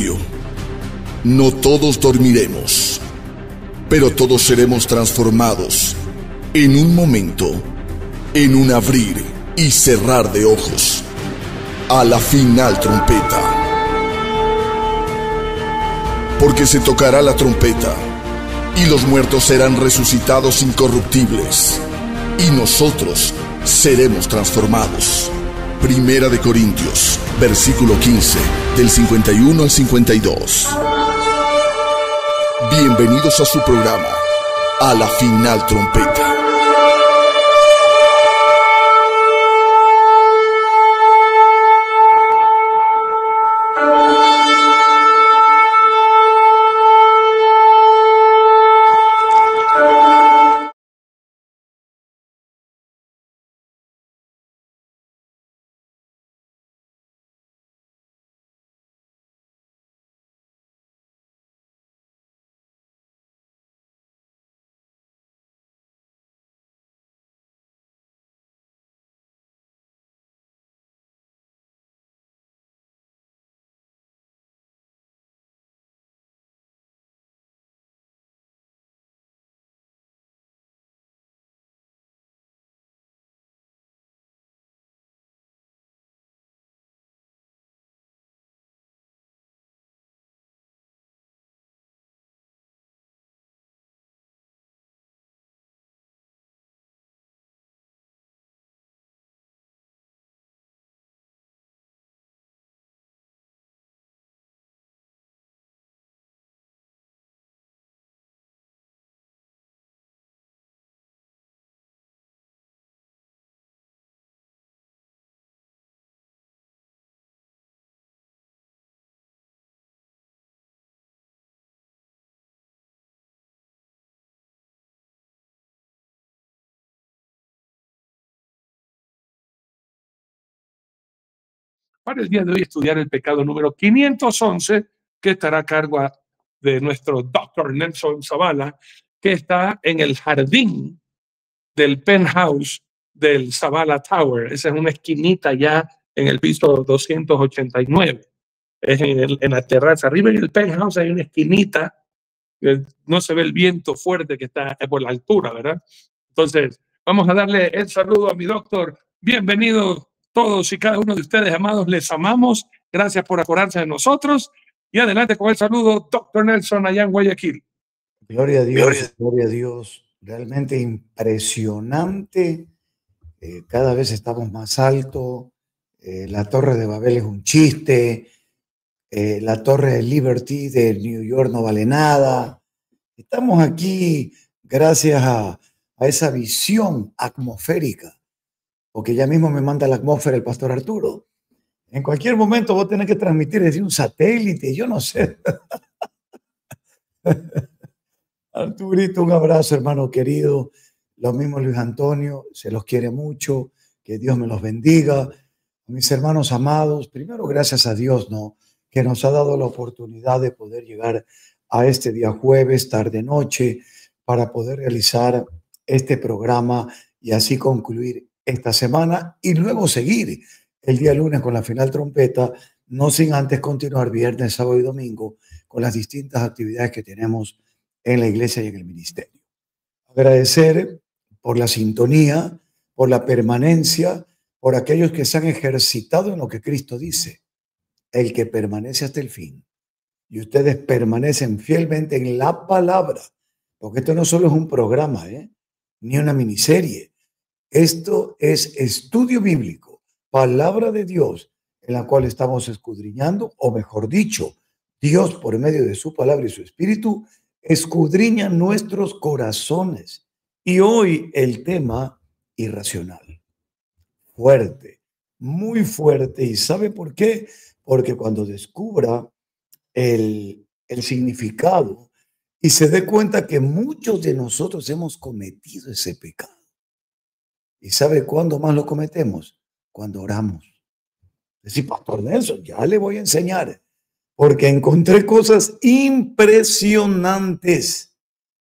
cambio. No todos dormiremos, pero todos seremos transformados en un momento, en un abrir y cerrar de ojos, a la final trompeta. Porque se tocará la trompeta, y los muertos serán resucitados incorruptibles, y nosotros seremos transformados. Primera de Corintios, versículo 15, del 51 al 52. Bienvenidos a su programa, A la Final Trompeta. Para el día de hoy estudiar el pecado número 511, que estará a cargo de nuestro Dr. Nelson Zavala, que está en el jardín del penthouse del Zavala Tower. Esa es una esquinita ya en el piso 289. Es en la terraza. Arriba en el penthouse hay una esquinita. No se ve el viento fuerte que está por la altura, ¿verdad? Entonces, vamos a darle el saludo a mi doctor. Bienvenido todos y cada uno de ustedes, amados. Les amamos. Gracias por acordarse de nosotros. Y adelante con el saludo, doctor Nelson, allá en Guayaquil. Gloria a Dios, gloria a Dios. Realmente impresionante. Cada vez estamos más alto. La Torre de Babel es un chiste. La Torre de Liberty de New York no vale nada. Estamos aquí gracias a esa visión atmosférica, porque ya mismo me manda la atmósfera el pastor Arturo. En cualquier momento vos tenés que transmitir desde un satélite, yo no sé. Arturito, un abrazo, hermano querido. Lo mismo Luis Antonio, se los quiere mucho, que Dios me los bendiga. Mis hermanos amados, primero gracias a Dios, ¿no?, que nos ha dado la oportunidad de poder llegar a este día jueves, tarde-noche, para poder realizar este programa y así concluir esta semana y luego seguir el día lunes con la final trompeta, no sin antes continuar viernes, sábado y domingo con las distintas actividades que tenemos en la iglesia y en el ministerio. Agradecer por la sintonía, por la permanencia, por aquellos que se han ejercitado en lo que Cristo dice. El que permanece hasta el fin. Y ustedes permanecen fielmente en la palabra, porque esto no solo es un programa, ni una miniserie. Esto es estudio bíblico, palabra de Dios, en la cual estamos escudriñando, o mejor dicho, Dios por medio de su palabra y su espíritu escudriña nuestros corazones. Y hoy el tema irracional. Fuerte, muy fuerte. ¿Y sabe por qué? Porque cuando descubra el significado y se dé cuenta que muchos de nosotros hemos cometido ese pecado. ¿Y sabe cuándo más lo cometemos? Cuando oramos. Decir, Pastor Nelson, ya le voy a enseñar, porque encontré cosas impresionantes.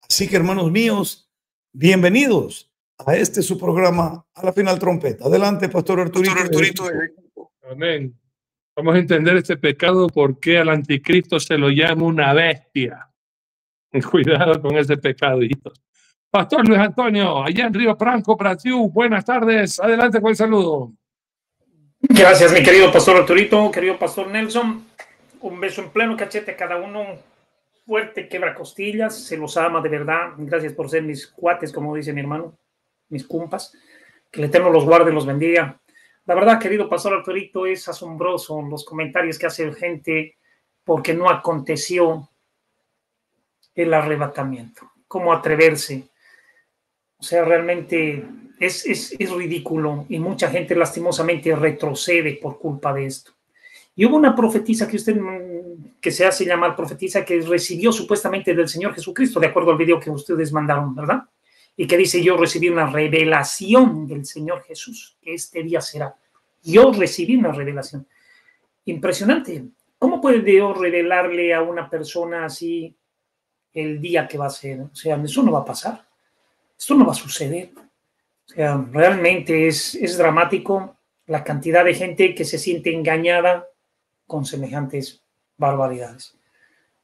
Así que, hermanos míos, bienvenidos a este su programa, A la Final Trompeta. Adelante, Pastor Arturito. Amén. Vamos a entender este pecado, por qué al anticristo se lo llama una bestia. Cuidado con ese pecado, hijitos. Pastor Luis Antonio, allá en Río Branco, Brasil, buenas tardes. Adelante con el saludo. Gracias, mi querido pastor Arturito, querido pastor Nelson. Un beso en pleno cachete a cada uno. Fuerte quebracostillas, se los ama de verdad. Gracias por ser mis cuates, como dice mi hermano, mis cumpas. Que el Eterno los guarde y los bendiga. La verdad, querido pastor Arturito, es asombroso los comentarios que hace la gente porque no aconteció el arrebatamiento. ¿Cómo atreverse? O sea, realmente es ridículo y mucha gente lastimosamente retrocede por culpa de esto. Y hubo una profetisa que se hace llamar profetisa, que recibió supuestamente del Señor Jesucristo, de acuerdo al video que ustedes mandaron, ¿verdad? Y que dice: yo recibí una revelación del Señor Jesús, que este día será. Yo recibí una revelación. Impresionante. ¿Cómo puede Dios revelarle a una persona así el día que va a ser? O sea, eso no va a pasar. Esto no va a suceder. O sea, realmente es dramático la cantidad de gente que se siente engañada con semejantes barbaridades.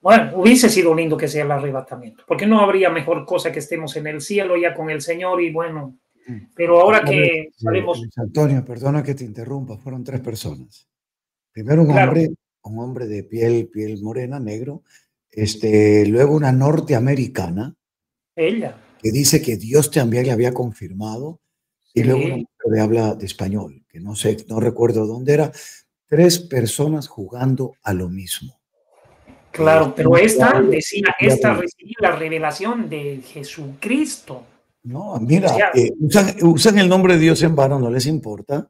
Bueno, hubiese sido lindo que sea el arrebatamiento, porque no habría mejor cosa que estemos en el cielo ya con el Señor y bueno, pero ahora que sabemos... Antonio, perdona que te interrumpa, fueron 3 personas. Primero un hombre de piel morena, negro, luego una norteamericana, ella, que dice que Dios también le había confirmado, y luego una mujer de habla de español, que no sé, no recuerdo dónde era. 3 personas jugando a lo mismo. Claro, pero esta decía, recibí la revelación de Jesucristo. No, mira, o sea, usan el nombre de Dios en vano, no les importa,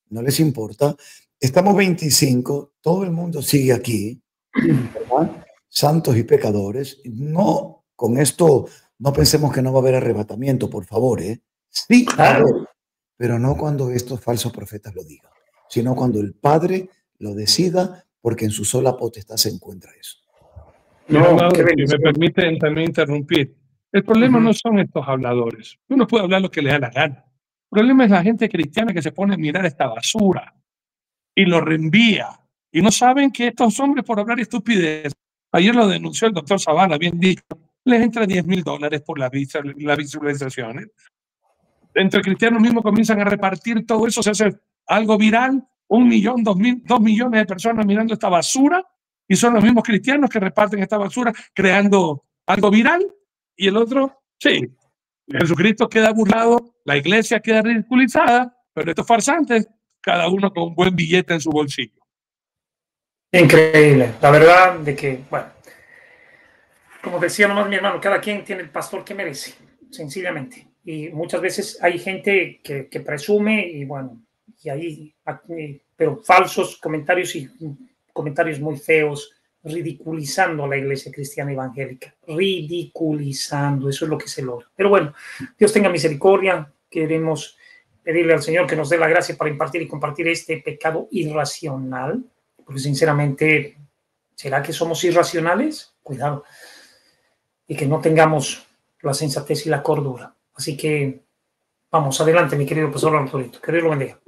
no les importa. Estamos 25, todo el mundo sigue aquí, ¿verdad? Santos y pecadores. No, con esto no pensemos que no va a haber arrebatamiento, por favor, ¿eh? Sí, claro, pero no cuando estos falsos profetas lo digan, sino cuando el Padre lo decida, porque en su sola potestad se encuentra eso. No, si me permiten también interrumpir. El problema no son estos habladores. Uno puede hablar lo que le da la gana. El problema es la gente cristiana que se pone a mirar esta basura y lo reenvía. Y no saben que estos hombres, por hablar estupidez, ayer lo denunció el doctor Zavala, bien dicho, les entra $10,000 por las visualizaciones. Entre cristianos mismos comienzan a repartir todo eso, se hace algo viral, 1 millón, 2 millones de personas mirando esta basura, y son los mismos cristianos que reparten esta basura creando algo viral, y el otro, sí, Jesucristo queda burlado, la iglesia queda ridiculizada, pero estos farsantes, cada uno con un buen billete en su bolsillo. Increíble, la verdad de que, bueno, como decía nomás mi hermano, cada quien tiene el pastor que merece, sencillamente. Y muchas veces hay gente que presume y bueno, y ahí, pero falsos comentarios y comentarios muy feos, ridiculizando a la iglesia cristiana evangélica, ridiculizando, eso es lo que se logra. Pero bueno, Dios tenga misericordia, queremos pedirle al Señor que nos dé la gracia para impartir y compartir este pecado irracional, porque sinceramente, ¿será que somos irracionales? Cuidado, y que no tengamos la sensatez y la cordura. Así que vamos, adelante, mi querido pastor Arturito, que Dios lo bendiga.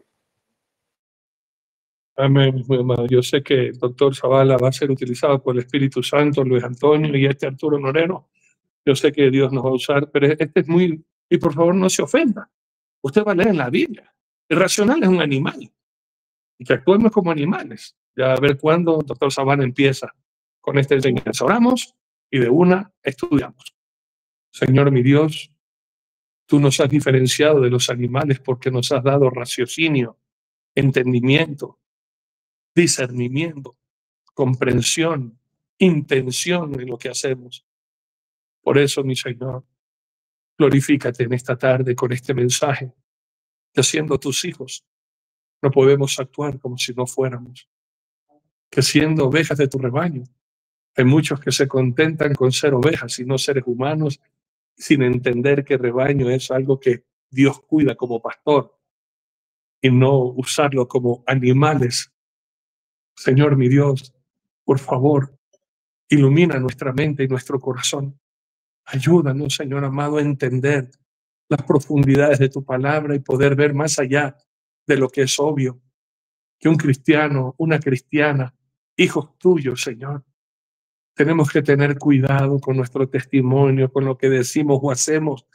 Amén, mi hermano. Yo sé que el doctor Zavala va a ser utilizado por el Espíritu Santo, Luis Antonio y Arturo Norero. Yo sé que Dios nos va a usar, pero este es muy... Y por favor no se ofenda. Usted va a leer en la Biblia. El racional es un animal. Y que actuemos como animales. Ya a ver cuándo el doctor Zavala empieza con esta enseñanza. Oramos y de una estudiamos. Señor mi Dios, tú nos has diferenciado de los animales porque nos has dado raciocinio, entendimiento, discernimiento, comprensión, intención en lo que hacemos. Por eso, mi Señor, glorifícate en esta tarde con este mensaje, que siendo tus hijos no podemos actuar como si no fuéramos, que siendo ovejas de tu rebaño, hay muchos que se contentan con ser ovejas y no seres humanos, sin entender que rebaño es algo que Dios cuida como pastor y no usarlo como animales. Señor mi Dios, por favor, ilumina nuestra mente y nuestro corazón. Ayúdanos, Señor amado, a entender las profundidades de tu palabra y poder ver más allá de lo que es obvio. que un cristiano, una cristiana, hijos tuyos, Señor, tenemos que tener cuidado con nuestro testimonio, con lo que decimos o hacemos,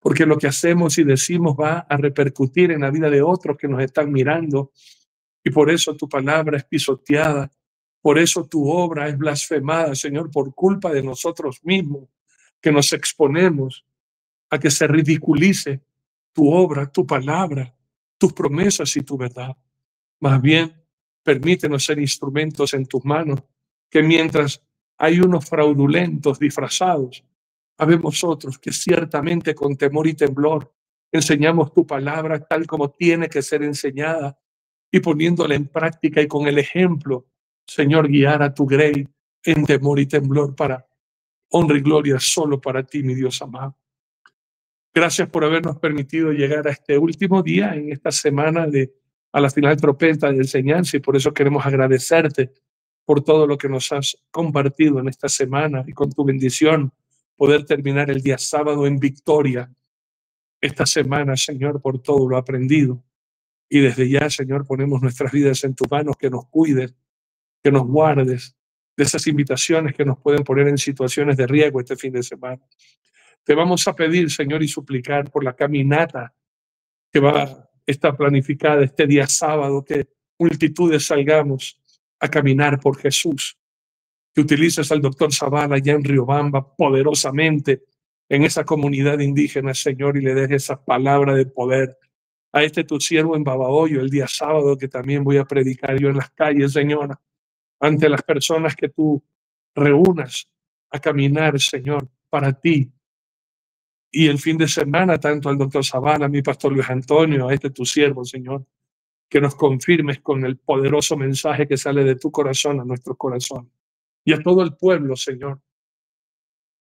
porque lo que hacemos y decimos va a repercutir en la vida de otros que nos están mirando, y por eso tu palabra es pisoteada, por eso tu obra es blasfemada, Señor, por culpa de nosotros mismos, que nos exponemos a que se ridiculice tu obra, tu palabra, tus promesas y tu verdad. Más bien, permítenos ser instrumentos en tus manos, que mientras hay unos fraudulentos disfrazados, habemos otros que ciertamente con temor y temblor enseñamos tu palabra tal como tiene que ser enseñada y poniéndola en práctica y con el ejemplo, Señor, guiar a tu grey en temor y temblor para honra y gloria solo para ti, mi Dios amado. Gracias por habernos permitido llegar a este último día en esta semana a la final trompeta de enseñanza, y por eso queremos agradecerte por todo lo que nos has compartido en esta semana, y con tu bendición poder terminar el día sábado en victoria esta semana, Señor, por todo lo aprendido. Y desde ya, Señor, ponemos nuestras vidas en tus manos, que nos cuides, que nos guardes de esas invitaciones que nos pueden poner en situaciones de riesgo este fin de semana. Te vamos a pedir, Señor, y suplicar por la caminata que está planificada este día sábado, que multitudes salgamos a caminar por Jesús, que utilices al doctor Zavala allá en Riobamba poderosamente en esa comunidad indígena, Señor, y le des esa palabra de poder a este tu siervo en Babahoyo el día sábado, que también voy a predicar yo en las calles, Señora, ante las personas que tú reúnas a caminar, Señor, para ti. Y el fin de semana, tanto al doctor Zavala, a mi pastor Luis Antonio, a este tu siervo, Señor, que nos confirmes con el poderoso mensaje que sale de tu corazón a nuestro corazón. Y a todo el pueblo, Señor,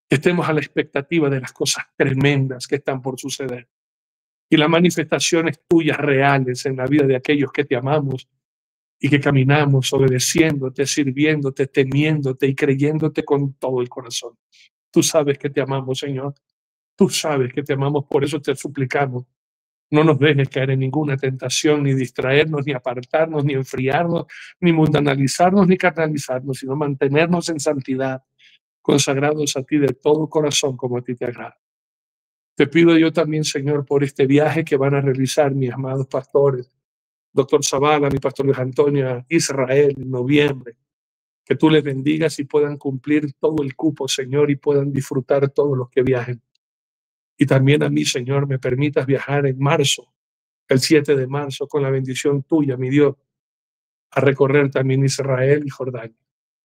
que estemos a la expectativa de las cosas tremendas que están por suceder. Y las manifestaciones tuyas reales en la vida de aquellos que te amamos y que caminamos obedeciéndote, sirviéndote, temiéndote y creyéndote con todo el corazón. Tú sabes que te amamos, Señor. Tú sabes que te amamos, por eso te suplicamos. No nos dejes caer en ninguna tentación, ni distraernos, ni apartarnos, ni enfriarnos, ni mundanalizarnos, ni carnalizarnos, sino mantenernos en santidad, consagrados a ti de todo corazón como a ti te agrada. Te pido yo también, Señor, por este viaje que van a realizar mis amados pastores, doctor Zavala, mi pastor Luis Antonio, a Israel en noviembre, que tú les bendigas y puedan cumplir todo el cupo, Señor, y puedan disfrutar todos los que viajen. Y también a mí, Señor, me permitas viajar en marzo, el 7 de marzo, con la bendición tuya, mi Dios, a recorrer también Israel y Jordania.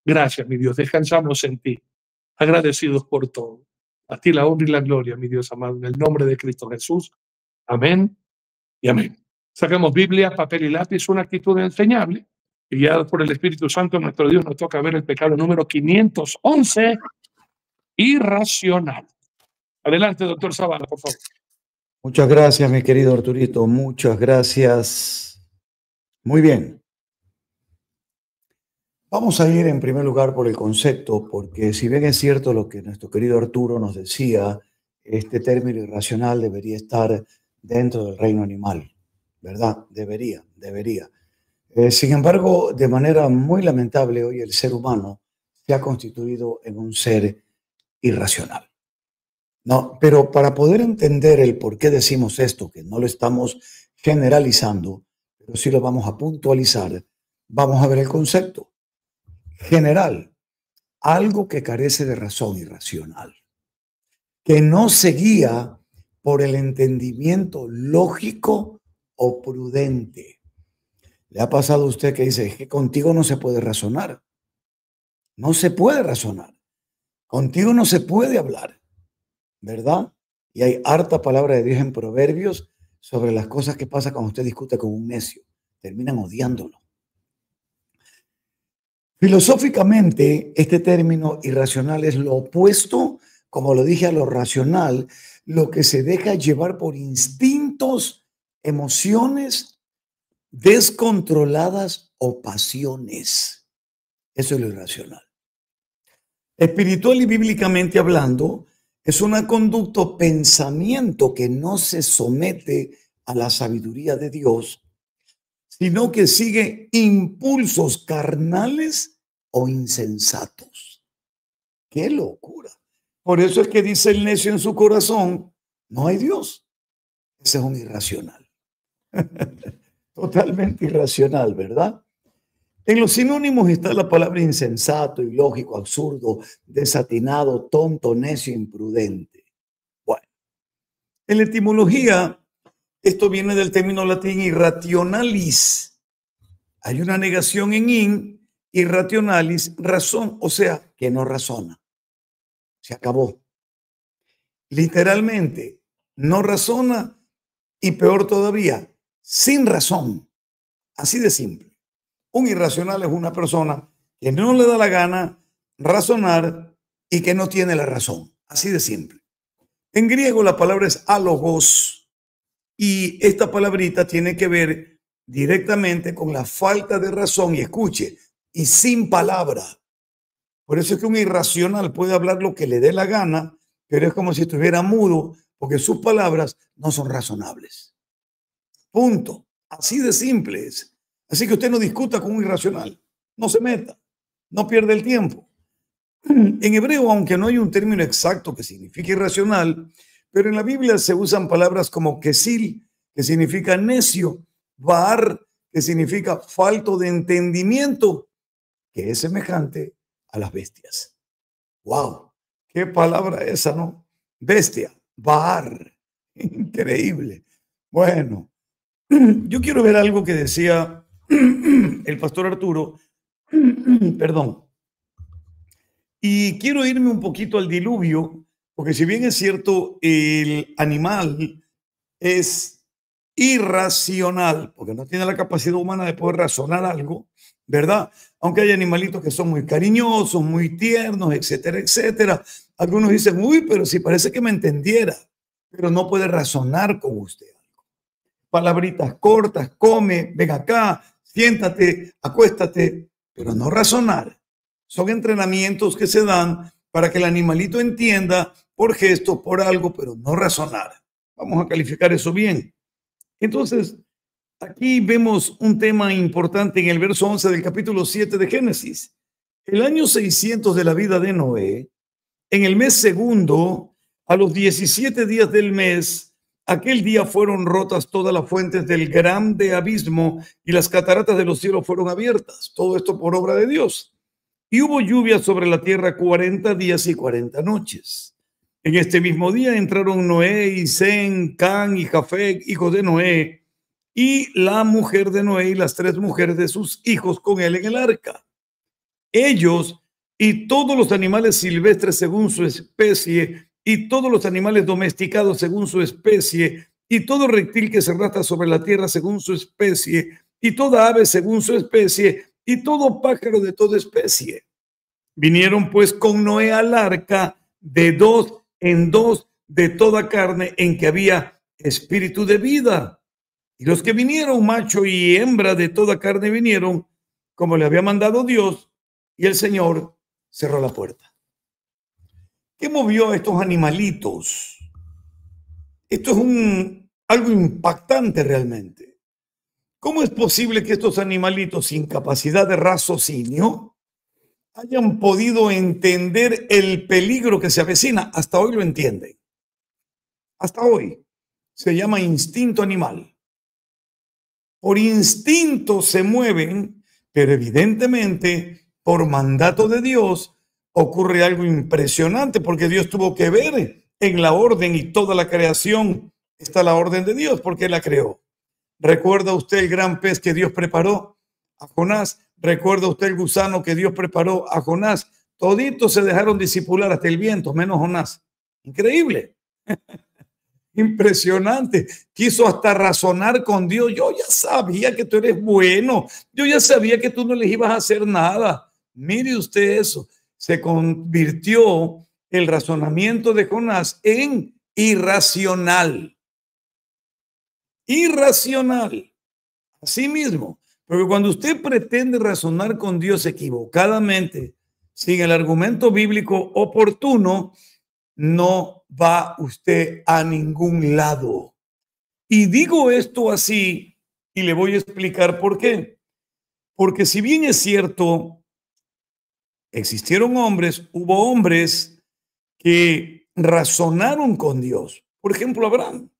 Gracias, mi Dios, descansamos en ti, agradecidos por todo. A ti la honra y la gloria, mi Dios amado, en el nombre de Cristo Jesús. Amén y amén. Sacamos Biblia, papel y lápiz, una actitud enseñable, y guiados por el Espíritu Santo, nuestro Dios, nos toca ver el pecado número 511, irracional. Adelante, doctor Zavala, por favor. Muchas gracias, mi querido Arturito. Muchas gracias. Muy bien. Vamos a ir en primer lugar por el concepto, porque si bien es cierto lo que nuestro querido Arturo nos decía, este término irracional debería estar dentro del reino animal, ¿verdad? Debería. Sin embargo, de manera muy lamentable, hoy el ser humano se ha constituido en un ser irracional. No, pero para poder entender el por qué decimos esto, que no lo estamos generalizando, pero sí lo vamos a puntualizar, vamos a ver el concepto. General, algo que carece de razón irracional, que no se guía por el entendimiento lógico o prudente. ¿Le ha pasado a usted que dice que contigo no se puede razonar? No se puede razonar. Contigo no se puede hablar, ¿verdad? Y hay harta palabra de Dios en Proverbios sobre las cosas que pasan cuando usted discute con un necio. Terminan odiándolo. Filosóficamente, este término irracional es lo opuesto, como lo dije, a lo racional, lo que se deja llevar por instintos, emociones descontroladas o pasiones. Eso es lo irracional. Espiritual y bíblicamente hablando, es una conducta o pensamiento que no se somete a la sabiduría de Dios, sino que sigue impulsos carnales o insensatos. ¡Qué locura! Por eso es que dice el necio en su corazón, no hay Dios. Ese es un irracional. Totalmente irracional, ¿verdad? En los sinónimos está la palabra insensato, ilógico, absurdo, desatinado, tonto, necio, imprudente. Bueno, en la etimología, esto viene del término latín irrationalis. Hay una negación en in, irrationalis, razón, o sea, que no razona. Se acabó. Literalmente, no razona y peor todavía, sin razón. Así de simple. Un irracional es una persona que no le da la gana razonar y que no tiene la razón. Así de simple. En griego la palabra es álogos y esta palabrita tiene que ver directamente con la falta de razón y escuche, y sin palabra. Por eso es que un irracional puede hablar lo que le dé la gana, pero es como si estuviera mudo porque sus palabras no son razonables. Punto. Así de simple es. Así que usted no discuta con un irracional, no se meta, no pierda el tiempo. En hebreo, aunque no hay un término exacto que signifique irracional, pero en la Biblia se usan palabras como kesil, que significa necio, bar, que significa falto de entendimiento, que es semejante a las bestias. ¡Wow! ¡Qué palabra esa, ¿no? Bestia, bar, increíble. Bueno, yo quiero ver algo que decía el pastor Arturo, perdón, y quiero irme un poquito al diluvio, porque si bien es cierto, el animal es irracional, porque no tiene la capacidad humana de poder razonar algo, ¿verdad? Aunque hay animalitos que son muy cariñosos, muy tiernos, etcétera, etcétera. Algunos dicen, uy, pero si parece que me entendiera, pero no puede razonar con usted. Palabritas cortas, come, ven acá, siéntate, acuéstate, pero no razonar. Son entrenamientos que se dan para que el animalito entienda por gestos, por algo, pero no razonar. Vamos a calificar eso bien. Entonces, aquí vemos un tema importante en el verso 11 del capítulo 7 de Génesis. El año 600 de la vida de Noé, en el mes segundo, a los 17 días del mes, aquel día fueron rotas todas las fuentes del grande abismo y las cataratas de los cielos fueron abiertas. Todo esto por obra de Dios. Y hubo lluvia sobre la tierra 40 días y 40 noches. En este mismo día entraron Noé y Sem, Can y Jafet, hijos de Noé, y la mujer de Noé y las 3 mujeres de sus hijos con él en el arca. Ellos y todos los animales silvestres según su especie, y todos los animales domesticados según su especie, y todo reptil que se arrastra sobre la tierra según su especie, y toda ave según su especie, y todo pájaro de toda especie. Vinieron pues con Noé al arca de 2 en 2 de toda carne en que había espíritu de vida. Y los que vinieron, macho y hembra de toda carne vinieron, como le había mandado Dios, y el Señor cerró la puerta. ¿Qué movió a estos animalitos? Esto es algo impactante realmente. ¿Cómo es posible que estos animalitos sin capacidad de raciocinio hayan podido entender el peligro que se avecina? Hasta hoy lo entienden. Hasta hoy. Se llama instinto animal. Por instinto se mueven, pero evidentemente por mandato de Dios ocurre algo impresionante, porque Dios tuvo que ver en la orden, y toda la creación está la orden de Dios porque Él la creó. ¿Recuerda usted el gran pez que Dios preparó a Jonás? ¿Recuerda usted el gusano que Dios preparó a Jonás? Toditos se dejaron disipular, hasta el viento, menos Jonás. Increíble. Impresionante. Quiso hasta razonar con Dios. Yo ya sabía que tú eres bueno. Yo ya sabía que tú no les ibas a hacer nada. Mire usted eso. Se convirtió el razonamiento de Jonás en irracional. Irracional. Así mismo. Porque cuando usted pretende razonar con Dios equivocadamente, sin el argumento bíblico oportuno, no va usted a ningún lado. Y digo esto así Y le voy a explicar por qué. Porque si bien es cierto, existieron hombres, hubo hombres que razonaron con Dios. Por ejemplo, Abraham.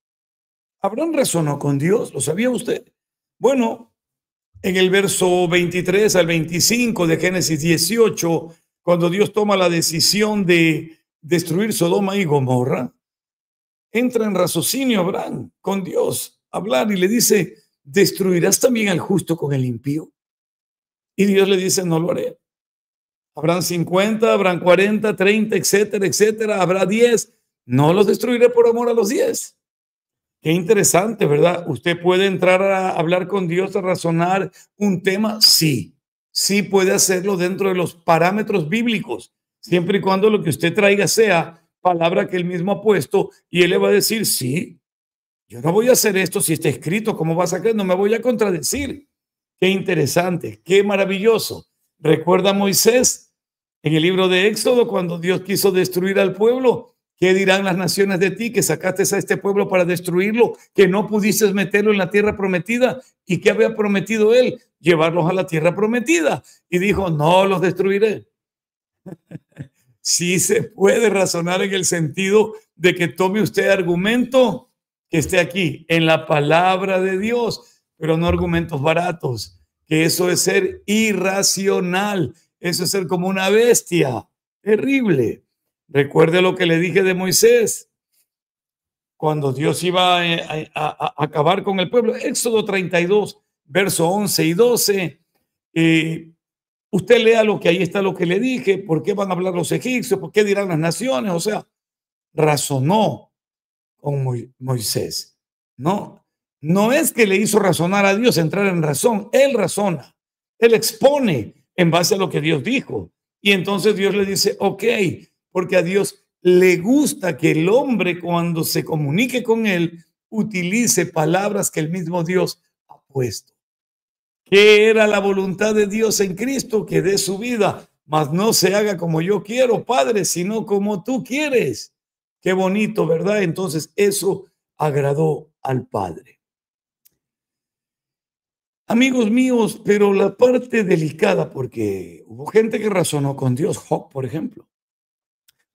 Abraham razonó con Dios, ¿lo sabía usted? Bueno, en el verso 23 al 25 de Génesis 18, cuando Dios toma la decisión de destruir Sodoma y Gomorra, entra en raciocinio Abraham con Dios, hablar y le dice, ¿destruirás también al justo con el impío? Y Dios le dice, no lo haré. Habrán 50, habrán 40, 30, etcétera, etcétera, habrá 10. No los destruiré por amor a los 10. Qué interesante, ¿verdad? ¿Usted puede entrar a hablar con Dios, a razonar un tema? Sí, sí puede hacerlo dentro de los parámetros bíblicos, siempre y cuando lo que usted traiga sea palabra que él mismo ha puesto y él le va a decir, sí, yo no voy a hacer esto si está escrito, ¿cómo vas a creer? No me voy a contradecir. Qué interesante, qué maravilloso. ¿Recuerda a Moisés en el libro de Éxodo cuando Dios quiso destruir al pueblo? ¿Qué dirán las naciones de ti que sacaste a este pueblo para destruirlo, que no pudiste meterlo en la tierra prometida? ¿Y qué había prometido él? Llevarlos a la tierra prometida. Y dijo, no los destruiré. Sí se puede razonar en el sentido de que tome usted argumento que esté aquí en la palabra de Dios, pero no argumentos baratos, que eso es ser irracional, eso es ser como una bestia, terrible. Recuerde lo que le dije de Moisés, cuando Dios iba a acabar con el pueblo. Éxodo 32, verso 11 y 12. Usted lea lo que ahí está, lo que le dije. ¿Por qué van a hablar los egipcios? ¿Por qué dirán las naciones? O sea, razonó con Moisés. No es que le hizo razonar a Dios, entrar en razón. Él razona, él expone en base a lo que Dios dijo. Y entonces Dios le dice, ok, porque a Dios le gusta que el hombre cuando se comunique con él utilice palabras que el mismo Dios ha puesto. ¿Qué era la voluntad de Dios en Cristo? Que dé su vida, mas no se haga como yo quiero, Padre, sino como tú quieres. Qué bonito, ¿verdad? Entonces eso agradó al Padre. Amigos míos, pero la parte delicada, porque hubo gente que razonó con Dios, Job, por ejemplo.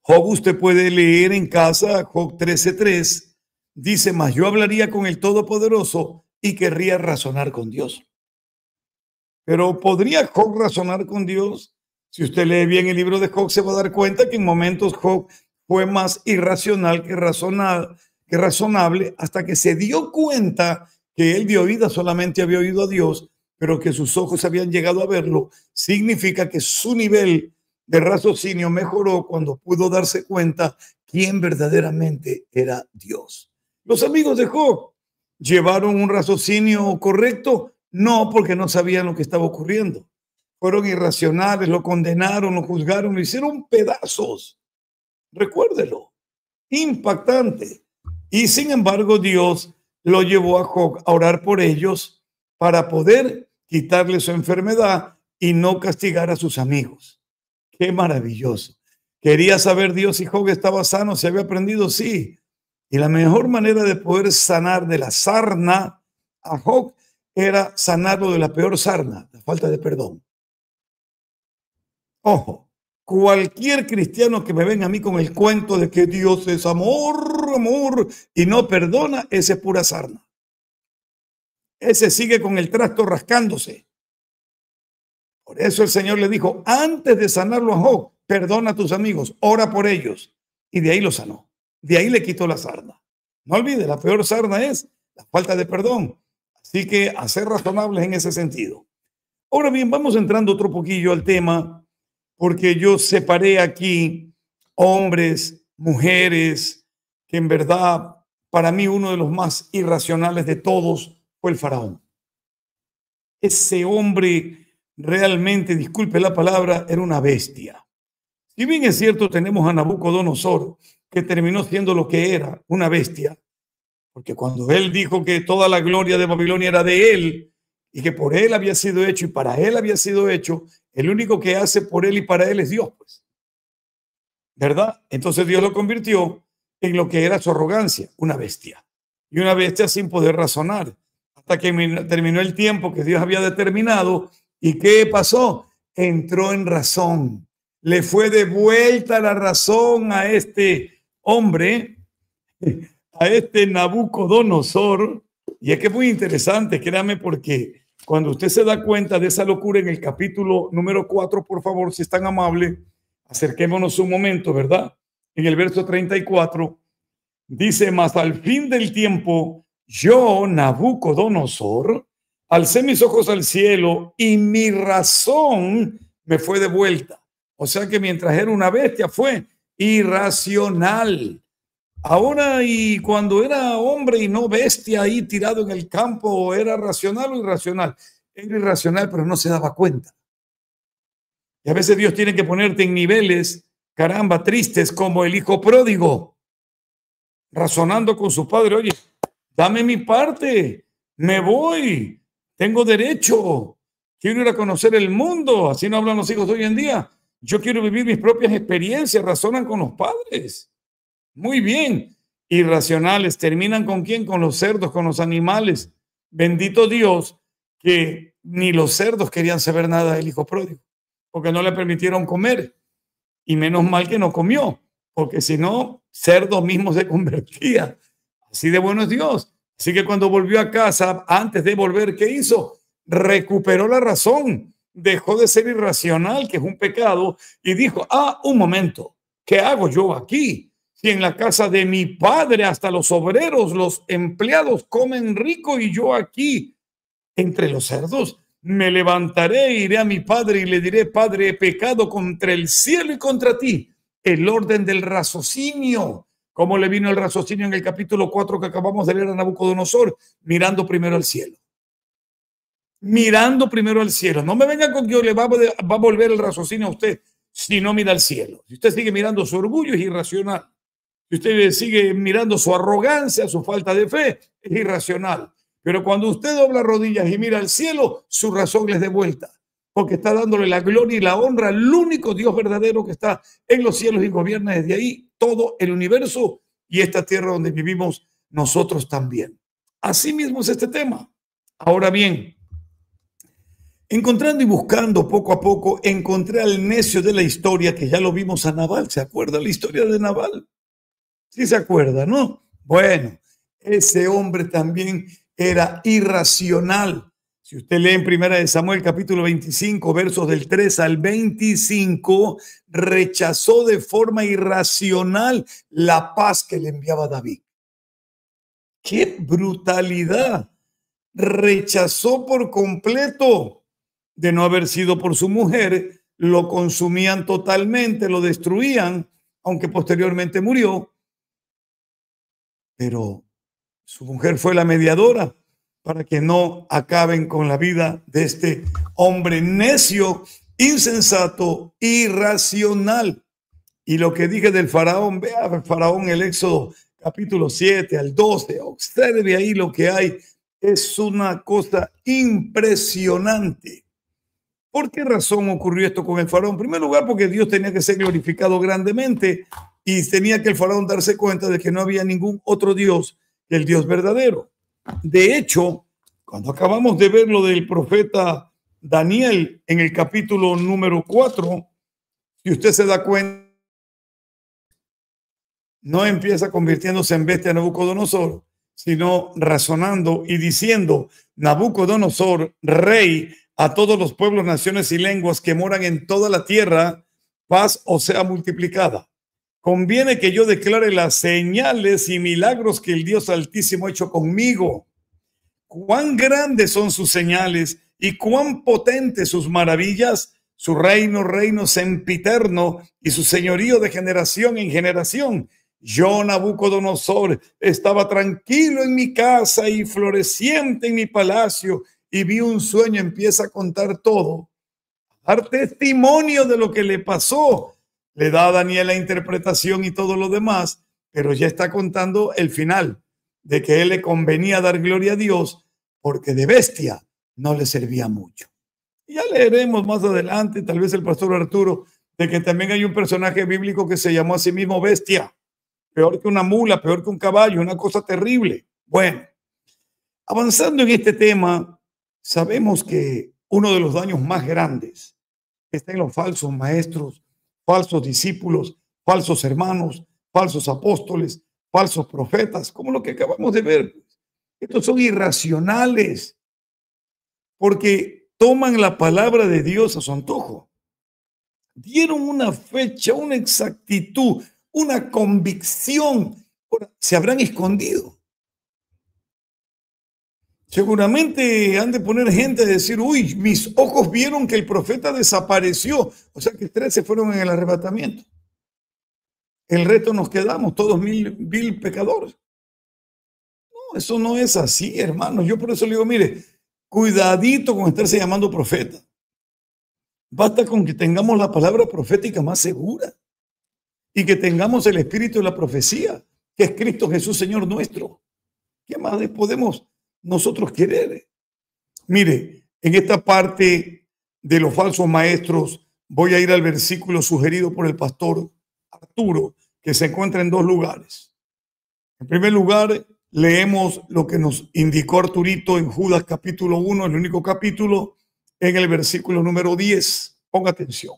Job, usted puede leer en casa, Job 13:3, dice, mas yo hablaría con el Todopoderoso y querría razonar con Dios. Pero ¿podría Job razonar con Dios? Si usted lee bien el libro de Job, se va a dar cuenta que en momentos Job fue más irracional que razonable, hasta que se dio cuenta que él de oída solamente había oído a Dios, pero que sus ojos habían llegado a verlo. Significa que su nivel de raciocinio mejoró cuando pudo darse cuenta quién verdaderamente era Dios. Los amigos de Job llevaron un raciocinio correcto, no, porque no sabían lo que estaba ocurriendo. Fueron irracionales, lo condenaron, lo juzgaron, lo hicieron pedazos. Recuérdelo, impactante. Y sin embargo, Dios lo llevó a Job a orar por ellos para poder quitarle su enfermedad y no castigar a sus amigos. Qué maravilloso. Quería saber Dios si Job estaba sano, si había aprendido, sí. Y la mejor manera de poder sanar de la sarna a Job era sanarlo de la peor sarna, la falta de perdón. Ojo, cualquier cristiano que me venga a mí con el cuento de que Dios es amor, amor, y no perdona, ese es pura sarna. Ese sigue con el trasto rascándose. Por eso el Señor le dijo, antes de sanarlo a Job, perdona a tus amigos, ora por ellos. Y de ahí lo sanó. De ahí le quitó la sarna. No olvide, la peor sarna es la falta de perdón. Así que a ser razonables en ese sentido. Ahora bien, vamos entrando otro poquillo al tema, porque yo separé aquí hombres, mujeres, que en verdad, para mí, uno de los más irracionales de todos fue el faraón. Ese hombre realmente, disculpe la palabra, era una bestia. Si bien es cierto, tenemos a Nabucodonosor, que terminó siendo lo que era, una bestia, porque cuando él dijo que toda la gloria de Babilonia era de él, y que por él había sido hecho y para él había sido hecho, el único que hace por él y para él es Dios, pues. ¿Verdad? Entonces Dios lo convirtió en lo que era su arrogancia, una bestia. Y una bestia sin poder razonar. hasta que terminó el tiempo que Dios había determinado. ¿Y qué pasó? Entró en razón. Le fue de vuelta la razón a este hombre, a este Nabucodonosor. Y es que es muy interesante, créame, porque cuando usted se da cuenta de esa locura en el capítulo número 4, por favor, si es tan amable, acerquémonos un momento, ¿verdad? En el verso 34, dice: mas al fin del tiempo, yo, Nabucodonosor, alcé mis ojos al cielo y mi razón me fue de vuelta. O sea que mientras era una bestia fue irracional. Ahora, y cuando era hombre y no bestia ahí tirado en el campo, ¿era racional o irracional? Era irracional, pero no se daba cuenta. Y a veces Dios tiene que ponerte en niveles, caramba, tristes, como el hijo pródigo, razonando con su padre: oye, dame mi parte, me voy, tengo derecho, quiero ir a conocer el mundo. Así no hablan los hijos de hoy en día. Yo quiero vivir mis propias experiencias, razonan con los padres. Muy bien. Irracionales. ¿Terminan con quién? Con los cerdos, con los animales. Bendito Dios que ni los cerdos querían saber nada del hijo pródigo, porque no le permitieron comer. Y menos mal que no comió, porque si no, cerdo mismo se convertía. Así de bueno es Dios. Así que cuando volvió a casa, antes de volver, ¿qué hizo? Recuperó la razón. Dejó de ser irracional, que es un pecado, y dijo: un momento, ¿qué hago yo aquí? Si en la casa de mi padre hasta los obreros, los empleados comen rico y yo aquí entre los cerdos. Me levantaré, iré a mi padre y le diré: Padre, he pecado contra el cielo y contra ti. El orden del raciocinio. ¿Cómo le vino el raciocinio en el capítulo 4 que acabamos de leer a Nabucodonosor? Mirando primero al cielo. Mirando primero al cielo. No me venga con que le va a volver el raciocinio a usted si no mira al cielo. Si usted sigue mirando su orgullo, es irracional. Si usted sigue mirando su arrogancia, su falta de fe, es irracional. Pero cuando usted dobla rodillas y mira al cielo, su razón les de vuelta, porque está dándole la gloria y la honra al único Dios verdadero que está en los cielos y gobierna desde ahí todo el universo y esta tierra donde vivimos nosotros también. Así mismo es este tema. Ahora bien, encontrando y buscando poco a poco, encontré al necio de la historia, que ya lo vimos a Nabal. ¿Se acuerda la historia de Nabal? Sí se acuerda, ¿no? Bueno, ese hombre también era irracional. Si usted lee en Primera de Samuel capítulo 25, versos del 3 al 25, rechazó de forma irracional la paz que le enviaba David. ¡Qué brutalidad! Rechazó por completo. De no haber sido por su mujer, lo consumían totalmente, lo destruían, aunque posteriormente murió. Pero su mujer fue la mediadora para que no acaben con la vida de este hombre necio, insensato, irracional. Y lo que dije del faraón, vea el faraón, el Éxodo capítulo 7 al 12, observe ahí lo que hay. Es una cosa impresionante. ¿Por qué razón ocurrió esto con el faraón? En primer lugar, porque Dios tenía que ser glorificado grandemente y tenía que el faraón darse cuenta de que no había ningún otro Dios que el Dios verdadero. De hecho, cuando acabamos de ver lo del profeta Daniel en el capítulo número 4, si usted se da cuenta, no empieza convirtiéndose en bestia Nabucodonosor, sino razonando y diciendo: Nabucodonosor, rey a todos los pueblos, naciones y lenguas que moran en toda la tierra, paz os sea multiplicada. Conviene que yo declare las señales y milagros que el Dios Altísimo ha hecho conmigo. Cuán grandes son sus señales y cuán potentes sus maravillas. Su reino sempiterno y su señorío de generación en generación. Yo, Nabucodonosor, estaba tranquilo en mi casa y floreciente en mi palacio, y vi un sueño. Empieza a contar todo, a dar testimonio de lo que le pasó. Le da a Daniel la interpretación y todo lo demás, pero ya está contando el final, de que él le convenía dar gloria a Dios, porque de bestia no le servía mucho. Y ya leeremos más adelante, tal vez el pastor Arturo, de que también hay un personaje bíblico que se llamó a sí mismo bestia. Peor que una mula, peor que un caballo, una cosa terrible. Bueno, Avanzando en este tema, sabemos que uno de los daños más grandes está en los falsos maestros, falsos discípulos, falsos hermanos, falsos apóstoles, falsos profetas, como lo que acabamos de ver. Estos son irracionales porque toman la palabra de Dios a su antojo. Dieron una fecha, una exactitud, una convicción. Se habrán escondido. Seguramente han de poner gente a decir, uy, mis ojos vieron que el profeta desapareció. O sea que 13 fueron en el arrebatamiento. El resto nos quedamos, todos vil pecadores. No, eso no es así, hermanos. Yo por eso le digo, mire, cuidadito con estarse llamando profeta. Basta con que tengamos la palabra profética más segura y que tengamos el espíritu de la profecía, que es Cristo Jesús, Señor nuestro. ¿Qué más podemos nosotros querer? Mire, en esta parte de los falsos maestros voy a ir al versículo sugerido por el pastor Arturo, que se encuentra en dos lugares. En primer lugar, leemos lo que nos indicó Arturito en Judas capítulo 1, el único capítulo, en el versículo número 10. Ponga atención.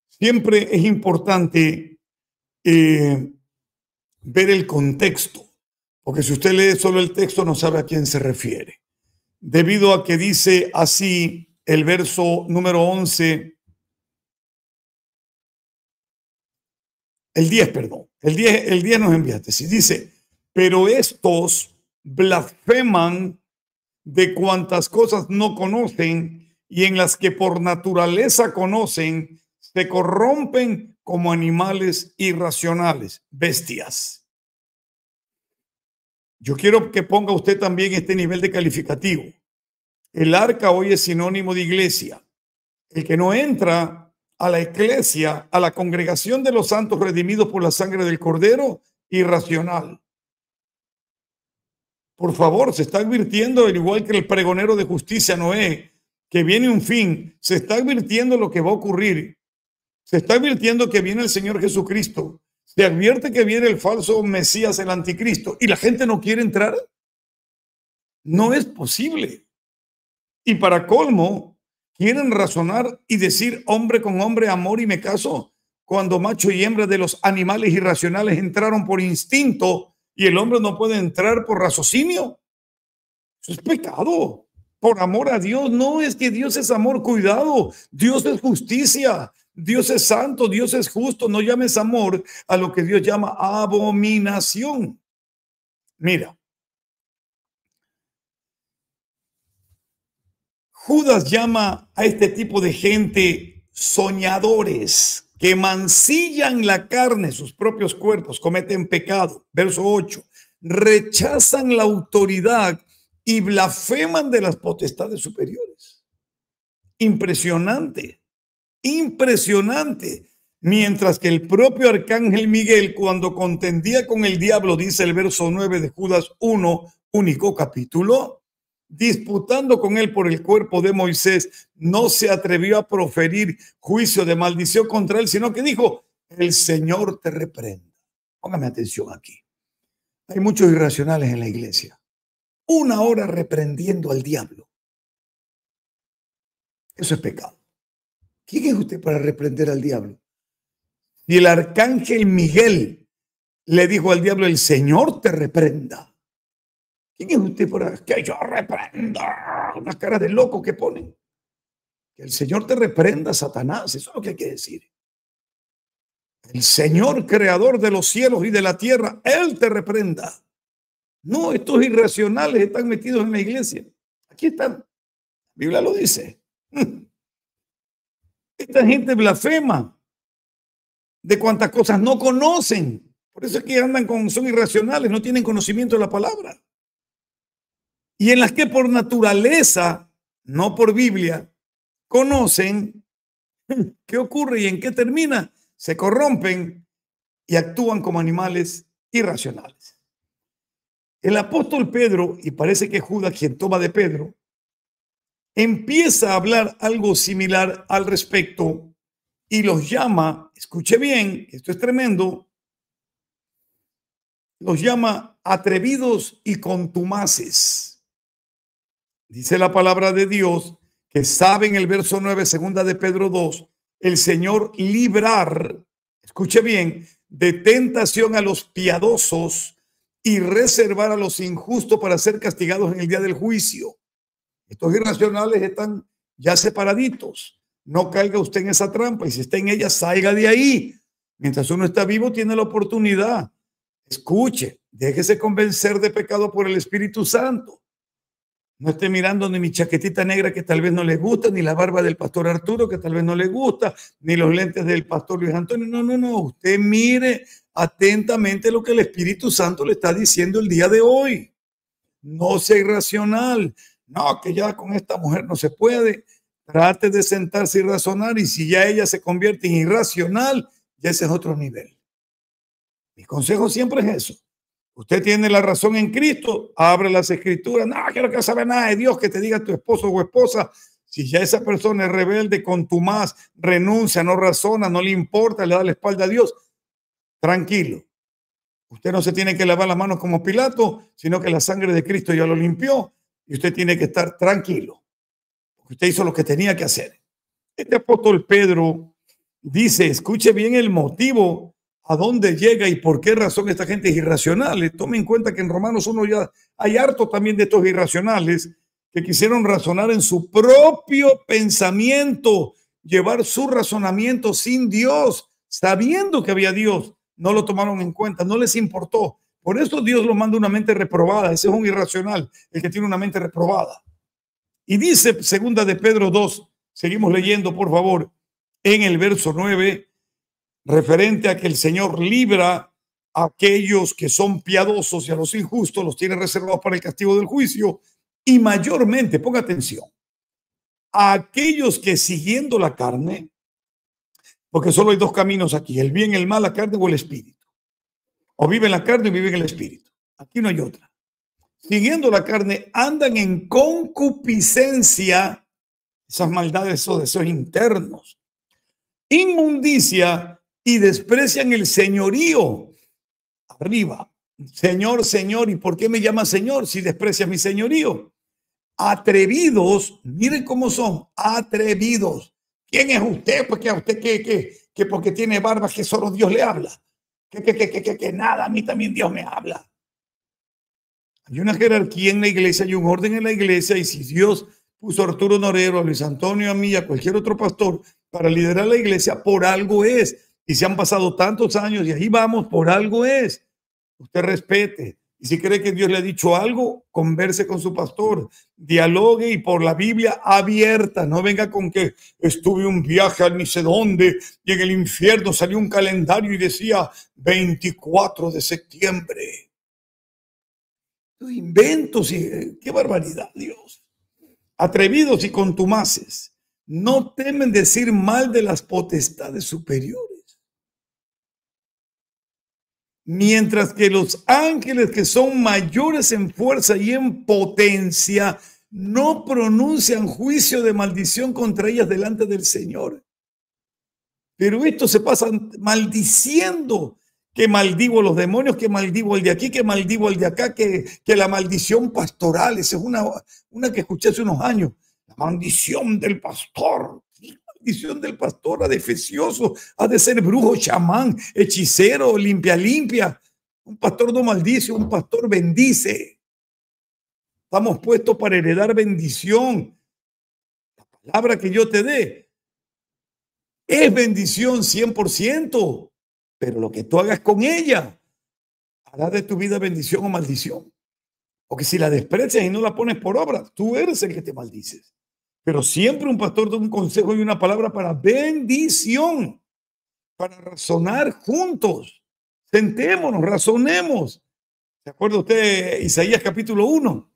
Siempre es importante ver el contexto, porque si usted lee solo el texto no sabe a quién se refiere. Debido a que dice así el verso número 11, el 10 nos enviaste. Si dice, pero estos blasfeman de cuantas cosas no conocen y en las que por naturaleza conocen, se corrompen como animales irracionales, bestias. Yo quiero que ponga usted también este nivel de calificativo. El arca hoy es sinónimo de iglesia. El que no entra a la iglesia, a la congregación de los santos redimidos por la sangre del Cordero, irracional. Por favor, se está advirtiendo, al igual que el pregonero de justicia Noé, que viene un fin. Se está advirtiendo lo que va a ocurrir. Se está advirtiendo que viene el Señor Jesucristo. Se advierte que viene el falso Mesías, el anticristo. ¿Y la gente no quiere entrar? No es posible. Y para colmo, quieren razonar y decir hombre con hombre, amor y me caso, cuando macho y hembra de los animales irracionales entraron por instinto y el hombre no puede entrar por raciocinio. Eso es pecado. Por amor a Dios. No es que Dios es amor, cuidado. Dios es justicia. Dios es santo, Dios es justo. No llames amor a lo que Dios llama abominación. Mira. Judas llama a este tipo de gente soñadores que mancillan la carne, sus propios cuerpos, cometen pecado. Verso 8. Rechazan la autoridad y blasfeman de las potestades superiores. Impresionante, impresionante. Mientras que el propio arcángel Miguel, cuando contendía con el diablo, dice el verso 9 de Judas 1, único capítulo, disputando con él por el cuerpo de Moisés, no se atrevió a proferir juicio de maldición contra él, sino que dijo, el Señor te reprenda. Póngame atención aquí. Hay muchos irracionales en la iglesia. Una hora reprendiendo al diablo. Eso es pecado. ¿Quién es usted para reprender al diablo? Y el arcángel Miguel le dijo al diablo, el Señor te reprenda. ¿Quién es usted para que yo reprenda? Una cara de loco que ponen. Que el Señor te reprenda, Satanás. Eso es lo que hay que decir. El Señor creador de los cielos y de la tierra, Él te reprenda. No, estos irracionales están metidos en la iglesia. Aquí están. La Biblia lo dice. Esta gente blasfema de cuantas cosas no conocen. Por eso es que son irracionales, no tienen conocimiento de la palabra. Y en las que por naturaleza, no por Biblia, conocen qué ocurre y en qué termina. Se corrompen y actúan como animales irracionales. El apóstol Pedro, y parece que Judas quien toma de Pedro, empieza a hablar algo similar al respecto y los llama, escuche bien, esto es tremendo, los llama atrevidos y contumaces. dice la palabra de Dios, que sabe en el verso 9, segunda de Pedro 2, el Señor librar, escuche bien, de tentación a los piadosos y reservar a los injustos para ser castigados en el día del juicio. Estos irracionales están ya separaditos. No caiga usted en esa trampa, y si está en ella, salga de ahí. Mientras uno está vivo, tiene la oportunidad. Escuche, déjese convencer de pecado por el Espíritu Santo. No esté mirando ni mi chaquetita negra que tal vez no le gusta, ni la barba del pastor Arturo que tal vez no le gusta, ni los lentes del pastor Luis Antonio. No, no, no. Usted mire atentamente lo que el Espíritu Santo le está diciendo el día de hoy. No sea irracional. No, que ya con esta mujer no se puede. Trate de sentarse y razonar, y si ya ella se convierte en irracional, ya ese es otro nivel. Mi consejo siempre es eso. Usted tiene la razón en Cristo, abre las escrituras. No quiero que sabe nada de Dios, que te diga tu esposo o esposa. Si ya esa persona es rebelde, contumaz, renuncia, no razona, no le importa, le da la espalda a Dios, tranquilo. Usted no se tiene que lavar las manos como Pilato, sino que la sangre de Cristo ya lo limpió, y usted tiene que estar tranquilo, porque usted hizo lo que tenía que hacer. Este apóstol Pedro dice, escuche bien el motivo a dónde llega y por qué razón esta gente es irracional. Tome en cuenta que en Romanos 1 ya hay harto también de estos irracionales que quisieron razonar en su propio pensamiento, llevar su razonamiento sin Dios, sabiendo que había Dios. No lo tomaron en cuenta, no les importó. Por eso Dios los manda una mente reprobada. Ese es un irracional, el que tiene una mente reprobada. Y dice segunda de Pedro 2, seguimos leyendo por favor, en el verso 9, referente a que el Señor libra a aquellos que son piadosos y a los injustos los tiene reservados para el castigo del juicio, y mayormente, ponga atención, a aquellos que siguiendo la carne, porque solo hay dos caminos aquí, el bien, el mal, la carne o el espíritu. O vive en la carne o vive en el espíritu. Aquí no hay otra. Siguiendo la carne, andan en concupiscencia, esas maldades, esos deseos internos, inmundicia, y desprecian el señorío. Arriba, Señor, Señor, ¿y por qué me llama Señor si desprecia mi señorío? Atrevidos, miren cómo son, atrevidos. ¿Quién es usted? Pues que a usted que porque tiene barba que solo Dios le habla. Que nada, a mí también Dios me habla. Hay una jerarquía en la iglesia, hay un orden en la iglesia, y si Dios puso a Arturo Norero, a Luis Antonio, a mí, a cualquier otro pastor para liderar la iglesia, por algo es. Y se han pasado tantos años y ahí vamos, por algo es. Usted respete. Y si cree que Dios le ha dicho algo, converse con su pastor, dialogue, y por la Biblia abierta. No venga con que estuve un viaje a ni sé dónde y en el infierno salió un calendario y decía 24 de septiembre. Inventos y qué barbaridad, Dios. Atrevidos y contumaces, no temen decir mal de las potestades superiores. Mientras que los ángeles, que son mayores en fuerza y en potencia, no pronuncian juicio de maldición contra ellas delante del Señor. Pero estos se pasan maldiciendo, que maldigo a los demonios, que maldigo al de aquí, que maldigo al de acá, que la maldición pastoral. Esa es una que escuché hace unos años. La maldición del pastor. Maldición del pastor, adefesioso, ha de ser brujo, chamán, hechicero, limpia. Un pastor no maldice, un pastor bendice. Estamos puestos para heredar bendición. La palabra que yo te dé es bendición 100%, pero lo que tú hagas con ella hará de tu vida bendición o maldición. Porque si la desprecias y no la pones por obra, tú eres el que te maldices. Pero siempre un pastor da un consejo y una palabra para bendición, para razonar juntos. Sentémonos, razonemos. ¿Se acuerda usted Isaías capítulo 1?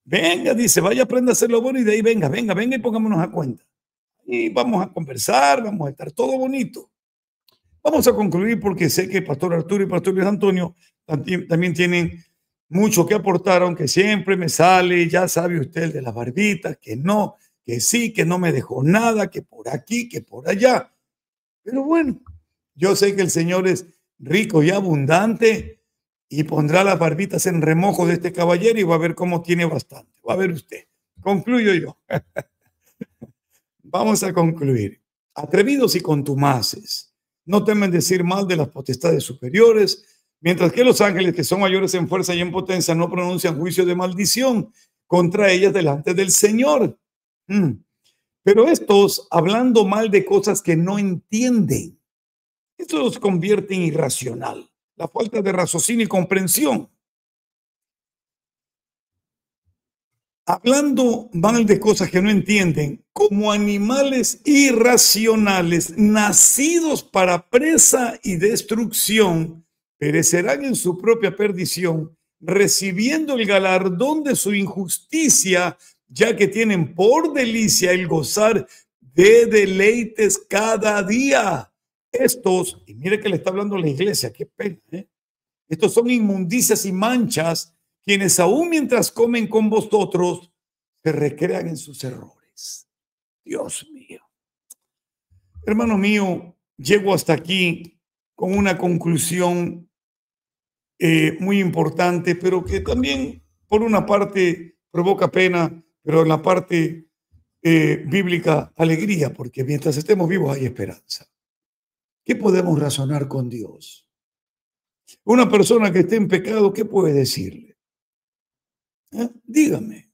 Venga, dice, vaya, aprenda a hacer lo bueno, y de ahí venga y pongámonos a cuenta. Y vamos a conversar, vamos a estar todo bonito. Vamos a concluir porque sé que Pastor Arturo y Pastor Luis Antonio también tienen mucho que aportar, aunque siempre me sale, ya sabe usted, el de las barbitas, que no, que sí, que no me dejó nada, que por aquí, que por allá. Pero bueno, yo sé que el Señor es rico y abundante y pondrá las barbitas en remojo de este caballero y va a ver cómo tiene bastante. Va a ver usted. Concluyo yo. Vamos a concluir. Atrevidos y contumaces, no temen decir mal de las potestades superiores, mientras que los ángeles, que son mayores en fuerza y en potencia, no pronuncian juicio de maldición contra ellas delante del Señor. Pero estos, hablando mal de cosas que no entienden, esto los convierte en irracional. La falta de raciocinio y comprensión. Hablando mal de cosas que no entienden, como animales irracionales, nacidos para presa y destrucción, perecerán en su propia perdición, recibiendo el galardón de su injusticia, ya que tienen por delicia el gozar de deleites cada día. Estos, y mire que le está hablando a la iglesia, qué pena, estos son inmundicias y manchas, quienes aún mientras comen con vosotros se recrean en sus errores. Dios mío. Hermano mío, llego hasta aquí con una conclusión muy importante, pero que también por una parte provoca pena, pero en la parte bíblica alegría, porque mientras estemos vivos hay esperanza. ¿Qué podemos razonar con Dios? Una persona que esté en pecado, ¿qué puede decirle? Dígame,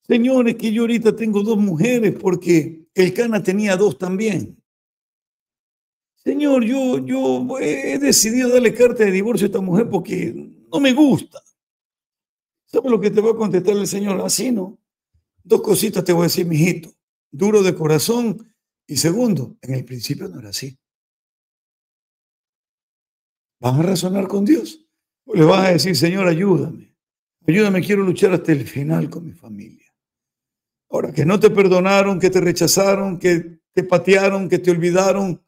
señores, que yo ahorita tengo 2 mujeres porque el Cana tenía 2 también. Señor, yo he decidido darle carta de divorcio a esta mujer porque no me gusta. ¿Sabe lo que te va a contestar el Señor? Así no. 2 cositas te voy a decir, mijito. Duro de corazón y segundo, en el principio no era así. ¿Vas a razonar con Dios? ¿O le vas a decir, Señor, ayúdame? Ayúdame, quiero luchar hasta el final con mi familia. Ahora, que no te perdonaron, que te rechazaron, que te patearon, que te olvidaron,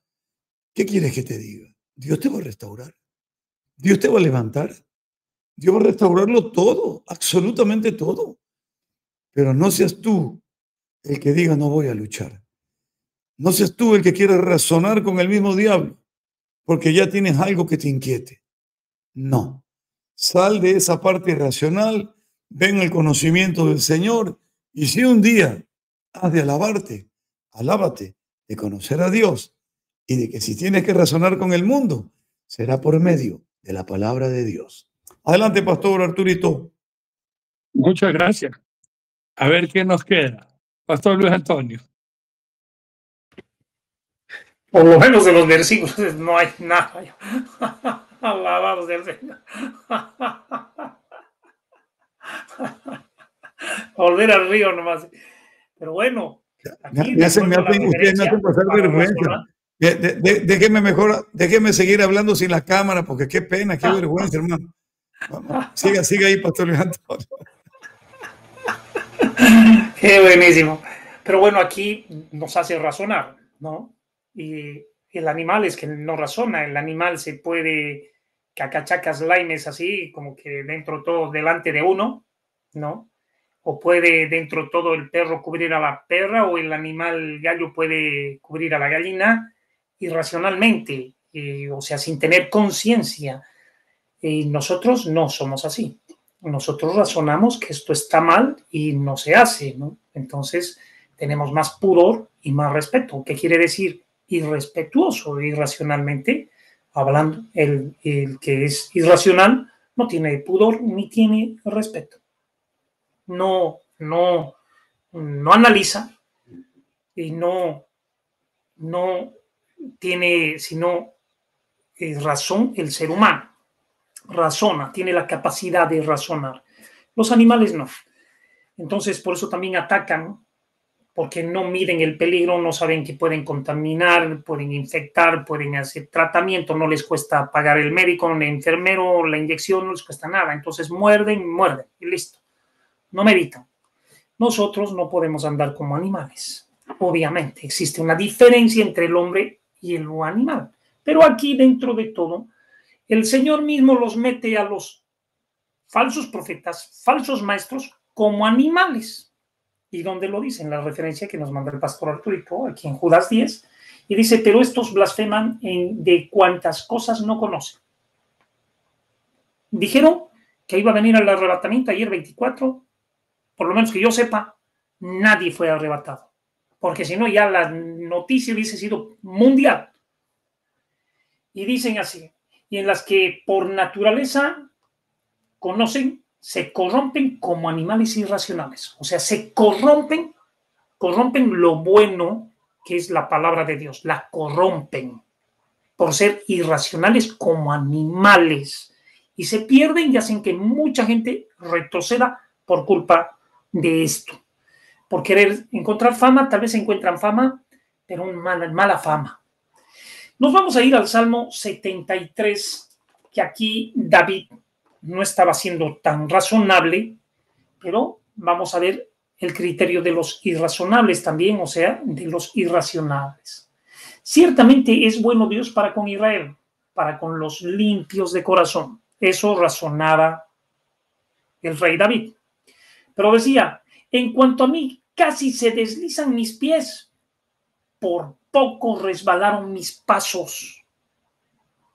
¿qué quieres que te diga? Dios te va a restaurar. Dios te va a levantar. Dios va a restaurarlo todo, absolutamente todo. Pero no seas tú el que diga no voy a luchar. No seas tú el que quiera razonar con el mismo diablo, porque ya tienes algo que te inquiete. No. Sal de esa parte irracional, ven el conocimiento del Señor, y si un día has de alabarte, alábate de conocer a Dios y de que si tienes que razonar con el mundo, será por medio de la palabra de Dios. Adelante, Pastor Arturito. Muchas gracias. A ver qué nos queda. Pastor Luis Antonio. Por lo menos de los versículos no hay nada. Alabados del Señor. Volver al río nomás. Pero bueno. Aquí ustedes me hacen pasar vergüenza. Déjeme seguir hablando sin la cámara, porque qué pena, qué vergüenza, hermano. Vamos, siga ahí, Pastor Luis Antonio. Qué buenísimo. Pero bueno, aquí nos hace razonar, ¿no? Y el animal es que no razona. El animal se puede cacachacas laimes así, como que dentro todo delante de uno, ¿no? O puede dentro todo el perro cubrir a la perra, o el animal, el gallo, puede cubrir a la gallina irracionalmente, o sea, sin tener conciencia. Y nosotros no somos así. Nosotros razonamos que esto está mal y no se hace, ¿no? Entonces tenemos más pudor y más respeto. ¿Qué quiere decir irrespetuoso? Irracionalmente hablando, el que es irracional no tiene pudor ni tiene respeto. No analiza y no tiene sino razón. El ser humano razona, tiene la capacidad de razonar. Los animales no. Entonces, por eso también atacan, porque no miden el peligro, no saben que pueden contaminar, pueden infectar, pueden hacer tratamiento, no les cuesta pagar el médico, el enfermero, la inyección, no les cuesta nada. Entonces muerden y listo. No meditan. Nosotros no podemos andar como animales. Obviamente, existe una diferencia entre el hombre y el animal. Pero aquí, dentro de todo, el Señor mismo los mete a los falsos profetas, falsos maestros, como animales. ¿Y dónde lo dice? En la referencia que nos manda el pastor Arturito, aquí en Judas 10, y dice, pero estos blasfeman de cuantas cosas no conocen. Dijeron que iba a venir el arrebatamiento ayer 24, por lo menos que yo sepa, nadie fue arrebatado, porque si no ya la noticia hubiese sido mundial. Y dicen así, y en las que por naturaleza conocen, se corrompen como animales irracionales. O sea, se corrompen lo bueno que es la palabra de Dios, la corrompen por ser irracionales como animales. Y se pierden y hacen que mucha gente retroceda por culpa de esto. Por querer encontrar fama, tal vez encuentran fama, pero mala fama. Nos vamos a ir al Salmo 73, que aquí David no estaba siendo tan razonable, pero vamos a ver el criterio de los irrazonables también, o sea, de los irracionales. Ciertamente es bueno Dios para con Israel, para con los limpios de corazón. Eso razonaba el rey David. Pero decía, en cuanto a mí, casi se deslizan mis pies, por poco resbalaron mis pasos,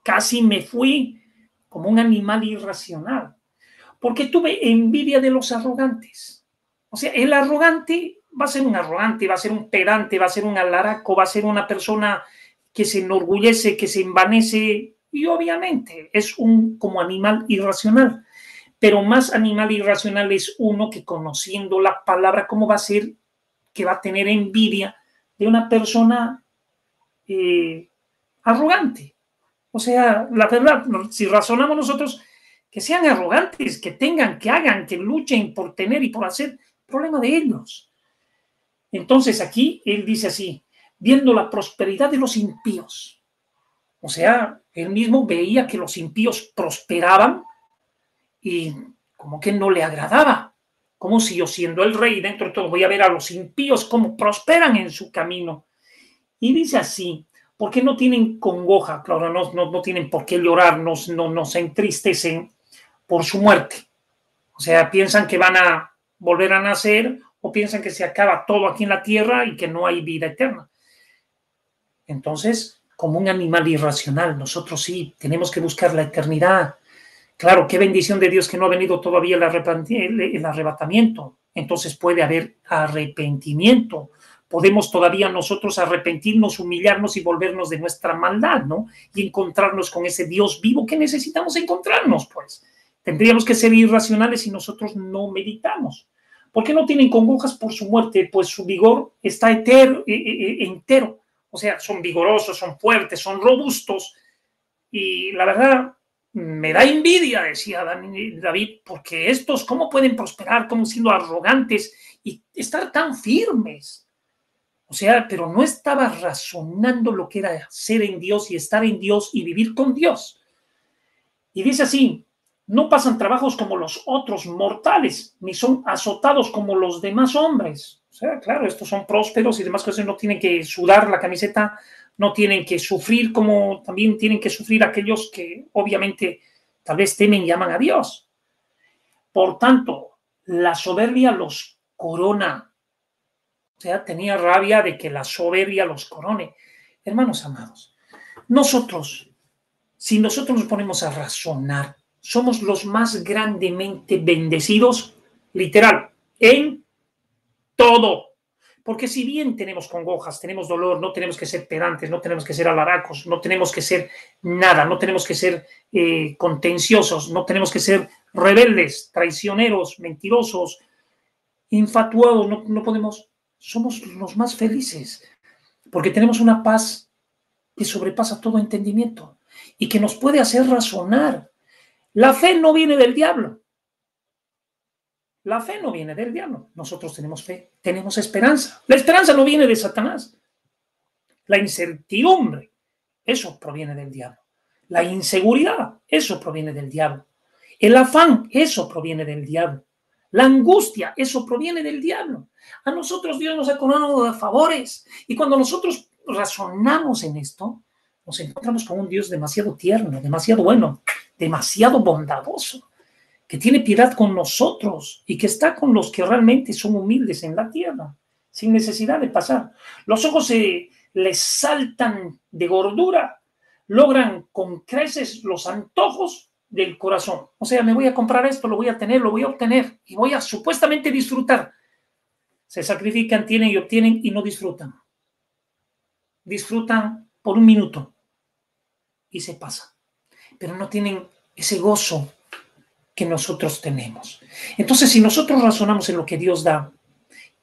casi me fui como un animal irracional, porque tuve envidia de los arrogantes. O sea, el arrogante va a ser un arrogante, va a ser un pedante, va a ser un alaraco, va a ser una persona que se enorgullece, que se envanece, y obviamente es como animal irracional. Pero más animal irracional es uno que, conociendo la palabra, ¿cómo va a ser que va a tener envidia de una persona arrogante? O sea, la verdad, si razonamos nosotros, que sean arrogantes, que tengan, que hagan, que luchen por tener y por hacer, problema de ellos. Entonces aquí él dice así, viendo la prosperidad de los impíos. O sea, él mismo veía que los impíos prosperaban y como que no le agradaba. Como si yo, siendo el rey, dentro de todo voy a ver a los impíos cómo prosperan en su camino. Y dice así, porque no tienen congoja, claro, no tienen por qué llorar, no se entristecen por su muerte. O sea, piensan que van a volver a nacer o piensan que se acaba todo aquí en la tierra y que no hay vida eterna. Entonces, como un animal irracional, nosotros sí tenemos que buscar la eternidad. Claro, qué bendición de Dios que no ha venido todavía el arrebatamiento. Entonces puede haber arrepentimiento. Podemos todavía nosotros arrepentirnos, humillarnos y volvernos de nuestra maldad, ¿no? Y encontrarnos con ese Dios vivo que necesitamos encontrarnos, pues. Tendríamos que ser irracionales si nosotros no meditamos. ¿Por qué no tienen congojas por su muerte? Pues su vigor está entero. O sea, son vigorosos, son fuertes, son robustos. Y la verdad, me da envidia, decía David, porque estos, ¿cómo pueden prosperar? ¿Cómo siendo arrogantes y estar tan firmes? O sea, pero no estaba razonando lo que era ser en Dios y estar en Dios y vivir con Dios. Y dice así, no pasan trabajos como los otros mortales, ni son azotados como los demás hombres. O sea, claro, estos son prósperos y demás cosas, no tienen que sudar la camiseta, no tienen que sufrir como también tienen que sufrir aquellos que obviamente tal vez temen y aman a Dios. Por tanto, la soberbia los corona. O sea, tenía rabia de que la soberbia los corone. Hermanos amados, nosotros, si nosotros nos ponemos a razonar, somos los más grandemente bendecidos, literal, en todo. Porque si bien tenemos congojas, tenemos dolor, no tenemos que ser pedantes, no tenemos que ser alaracos, no tenemos que ser nada, no tenemos que ser contenciosos, no tenemos que ser rebeldes, traicioneros, mentirosos, infatuados, no podemos, somos los más felices, porque tenemos una paz que sobrepasa todo entendimiento y que nos puede hacer razonar. La fe no viene del diablo. La fe no viene del diablo. Nosotros tenemos fe, tenemos esperanza. La esperanza no viene de Satanás. La incertidumbre, eso proviene del diablo. La inseguridad, eso proviene del diablo. El afán, eso proviene del diablo. La angustia, eso proviene del diablo. A nosotros Dios nos ha coronado de favores. Y cuando nosotros razonamos en esto, nos encontramos con un Dios demasiado tierno, demasiado bueno, demasiado bondadoso, que tiene piedad con nosotros y que está con los que realmente son humildes en la tierra, sin necesidad de pasar. Los ojos les saltan de gordura, logran con creces los antojos del corazón. O sea, me voy a comprar esto, lo voy a tener, lo voy a obtener y voy a supuestamente disfrutar. Se sacrifican, tienen y obtienen y no disfrutan. Disfrutan por un minuto y se pasa. Pero no tienen ese gozo que nosotros tenemos. Entonces, si nosotros razonamos en lo que Dios da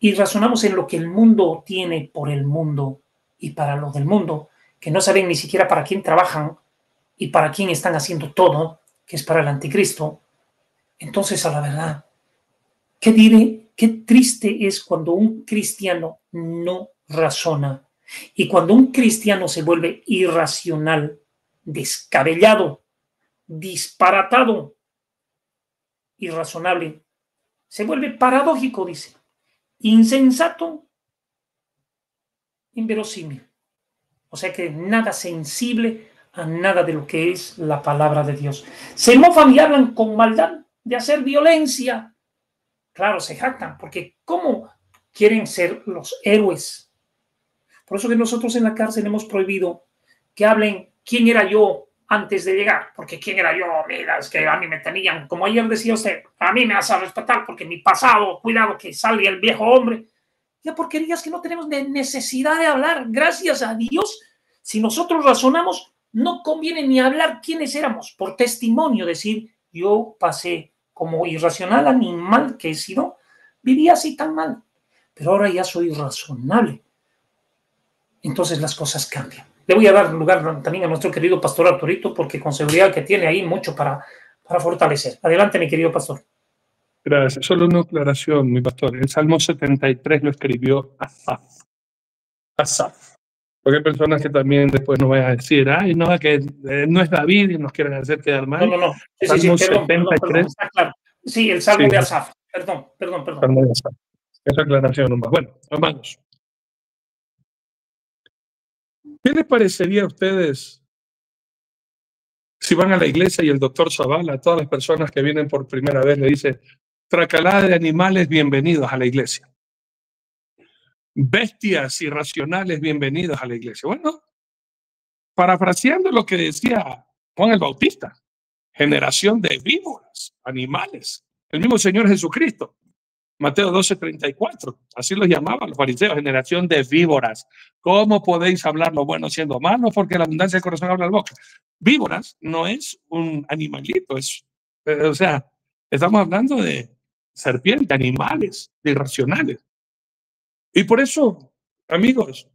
y razonamos en lo que el mundo tiene por el mundo y para lo del mundo, que no saben ni siquiera para quién trabajan y para quién están haciendo todo, que es para el anticristo, entonces, a la verdad, ¿qué diré? Qué triste es cuando un cristiano no razona y cuando un cristiano se vuelve irracional, descabellado, disparatado, irrazonable, se vuelve paradójico, dice, insensato, inverosímil. O sea que nada sensible a nada de lo que es la palabra de Dios. Se mofan y hablan con maldad de hacer violencia. Claro, se jactan, porque ¿cómo quieren ser los héroes? Por eso que nosotros en la cárcel hemos prohibido que hablen quién era yo antes de llegar, porque quién era yo, mira, es que a mí me tenían, como ayer decía usted, a mí me vas a respetar porque mi pasado, cuidado que salga el viejo hombre. Ya porquerías que no tenemos necesidad de hablar, gracias a Dios. Si nosotros razonamos, no conviene ni hablar quiénes éramos, por testimonio, decir, yo pasé como irracional animal que he sido, vivía así tan mal, pero ahora ya soy razonable. Entonces las cosas cambian. Le voy a dar lugar también a nuestro querido pastor Arturito, porque con seguridad que tiene ahí mucho para fortalecer. Adelante, mi querido pastor. Gracias. Solo una aclaración, mi pastor. El Salmo 73 lo escribió Asaf. Asaf. Porque hay personas que también después nos vayan a decir, ay, no, que no es David y nos quieren hacer quedar mal. No. Sí, Salmo perdón, 73. está claro. Sí, el Salmo de Asaf. Perdón. Salmo de Asaf. Esa aclaración nomás. Bueno, hermanos. ¿Qué les parecería a ustedes si van a la iglesia y el doctor Zavala, a todas las personas que vienen por primera vez, le dice, tracalada de animales, bienvenidos a la iglesia? Bestias irracionales, bienvenidos a la iglesia. Bueno, parafraseando lo que decía Juan el Bautista, generación de víboras, animales. El mismo Señor Jesucristo, Mateo 12:34, así lo llamaban los fariseos, generación de víboras. ¿Cómo podéis hablar lo bueno siendo malo? Porque la abundancia del corazón habla la boca. Víboras no es un animalito, o sea, estamos hablando de serpientes, animales, de irracionales. Y por eso, amigos,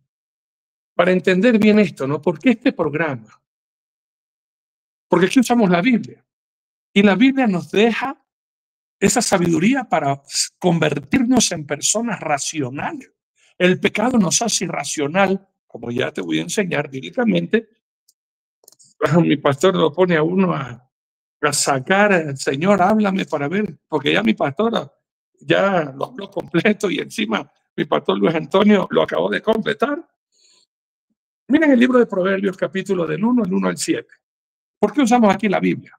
para entender bien esto, ¿no? ¿Por qué este programa? Porque aquí usamos la Biblia. Y la Biblia nos deja esa sabiduría para convertirnos en personas racionales. El pecado nos hace irracional, como ya te voy a enseñar bíblicamente. Mi pastor lo pone a uno a sacar, Señor, háblame para ver, porque ya mi pastora ya lo habló completo y encima mi pastor Luis Antonio lo acabó de completar. Miren el libro de Proverbios, capítulo del 1 al 7. ¿Por qué usamos aquí la Biblia?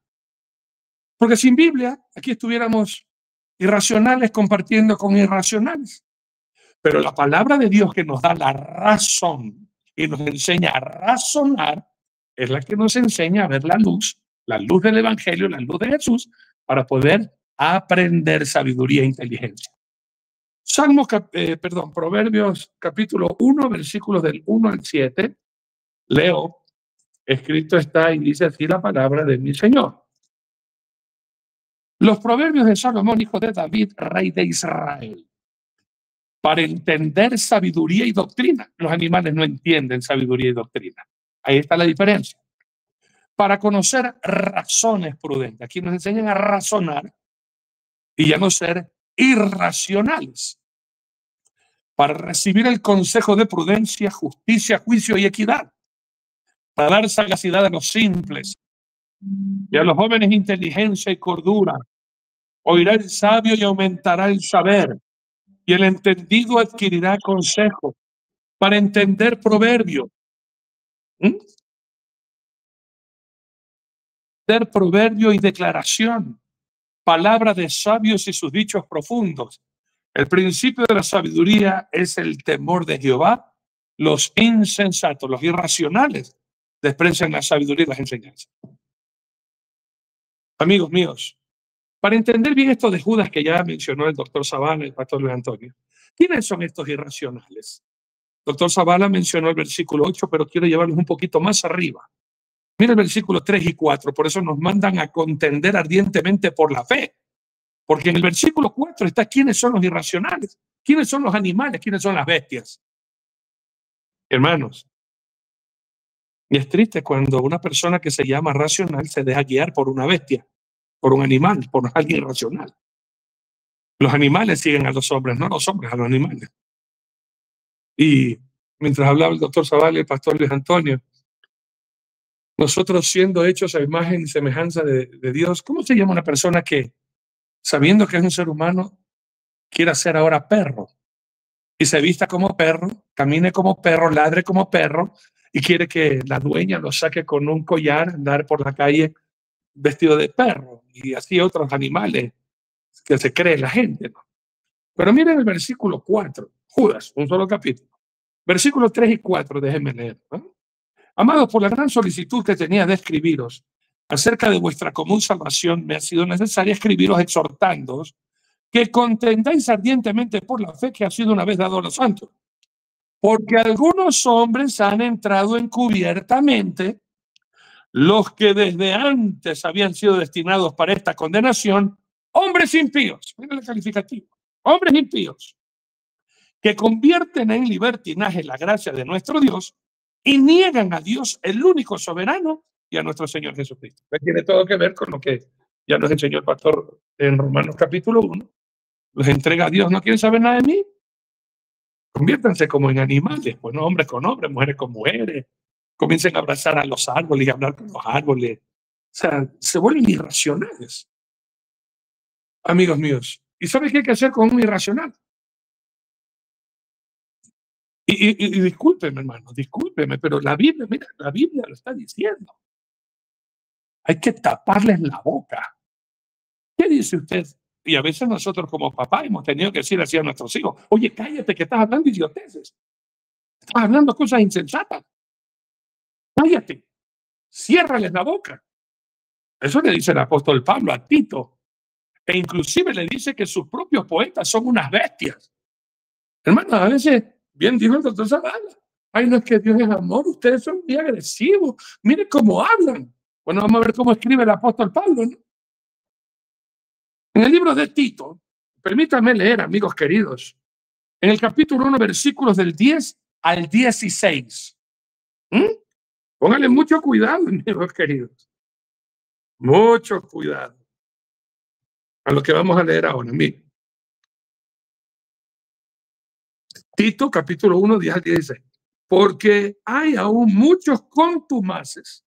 Porque sin Biblia, aquí estuviéramos irracionales compartiendo con irracionales. Pero la palabra de Dios que nos da la razón y nos enseña a razonar es la que nos enseña a ver la luz del Evangelio, la luz de Jesús, para poder aprender sabiduría e inteligencia. Proverbios capítulo 1, versículos del 1 al 7. Leo, escrito está y dice así la palabra de mi Señor. Los proverbios de Salomón, hijo de David, rey de Israel. Para entender sabiduría y doctrina. Los animales no entienden sabiduría y doctrina. Ahí está la diferencia. Para conocer razones prudentes. Aquí nos enseñan a razonar y ya no ser irracionales. Para recibir el consejo de prudencia, justicia, juicio y equidad. Para dar sagacidad a los simples y a los jóvenes inteligencia y cordura. Oirá el sabio y aumentará el saber, y el entendido adquirirá consejo. Para entender proverbio. Entender proverbio y declaración. Palabra de sabios y sus dichos profundos. El principio de la sabiduría es el temor de Jehová. Los insensatos, los irracionales, desprecian la sabiduría y las enseñanzas. Amigos míos, Para entender bien esto de Judas que ya mencionó el doctor Zavala y el pastor Luis Antonio, ¿quiénes son estos irracionales? Doctor Zavala mencionó el versículo 8, pero quiero llevarlos un poquito más arriba. Mira el versículo 3 y 4, por eso nos mandan a contender ardientemente por la fe. Porque en el versículo 4 está quiénes son los irracionales, quiénes son los animales, quiénes son las bestias. Hermanos, y es triste cuando una persona que se llama racional se deja guiar por una bestia, por un animal, por alguien irracional. Los animales siguen a los hombres, no los hombres a los animales. Y mientras hablaba el doctor Zavala y el pastor Luis Antonio, nosotros siendo hechos a imagen y semejanza de Dios, ¿cómo se llama una persona que, sabiendo que es un ser humano, quiera ser ahora perro? Y se vista como perro, camine como perro, ladre como perro, y quiere que la dueña lo saque con un collar, andar por la calle vestido de perro, y así otros animales que se cree la gente, ¿no? Pero miren el versículo 4, Judas, un solo capítulo. Versículos 3 y 4, déjenme leer, ¿no? Amados, por la gran solicitud que tenía de escribiros acerca de vuestra común salvación, me ha sido necesario escribiros exhortándoos que contendáis ardientemente por la fe que ha sido una vez dado a los santos. Porque algunos hombres han entrado encubiertamente, los que desde antes habían sido destinados para esta condenación, hombres impíos, miren el calificativo, hombres impíos, que convierten en libertinaje la gracia de nuestro Dios y niegan a Dios, el único soberano, y a nuestro Señor Jesucristo. Tiene todo que ver con lo que ya nos enseñó el pastor en Romanos capítulo 1. Los entrega a Dios, no quieren saber nada de mí. Conviértanse como en animales, bueno, hombres con hombres, mujeres con mujeres. Comiencen a abrazar a los árboles y a hablar con los árboles. O sea, se vuelven irracionales. Amigos míos, ¿y sabe qué hay que hacer con un irracional? Y discúlpeme, hermano, discúlpeme, pero la Biblia, mira, la Biblia lo está diciendo. Hay que taparles la boca. ¿Qué dice usted? Y a veces nosotros como papá hemos tenido que decir así a nuestros hijos: oye, cállate que estás hablando idioteces. Estás hablando cosas insensatas. Cállate. Ciérrales la boca. Eso le dice el apóstol Pablo a Tito. E inclusive le dice que sus propios poetas son unas bestias. Hermano, a veces, bien dijo el doctor Zavala, ay, no es que Dios es amor, ustedes son muy agresivos. Miren cómo hablan. Bueno, vamos a ver cómo escribe el apóstol Pablo, ¿no? En el libro de Tito, permítanme leer, amigos queridos, en el capítulo 1, versículos del 10 al 16. Pónganle mucho cuidado, amigos queridos. Mucho cuidado a lo que vamos a leer ahora. Miren. Tito, capítulo 1, 10 al 16. Porque hay aún muchos contumaces,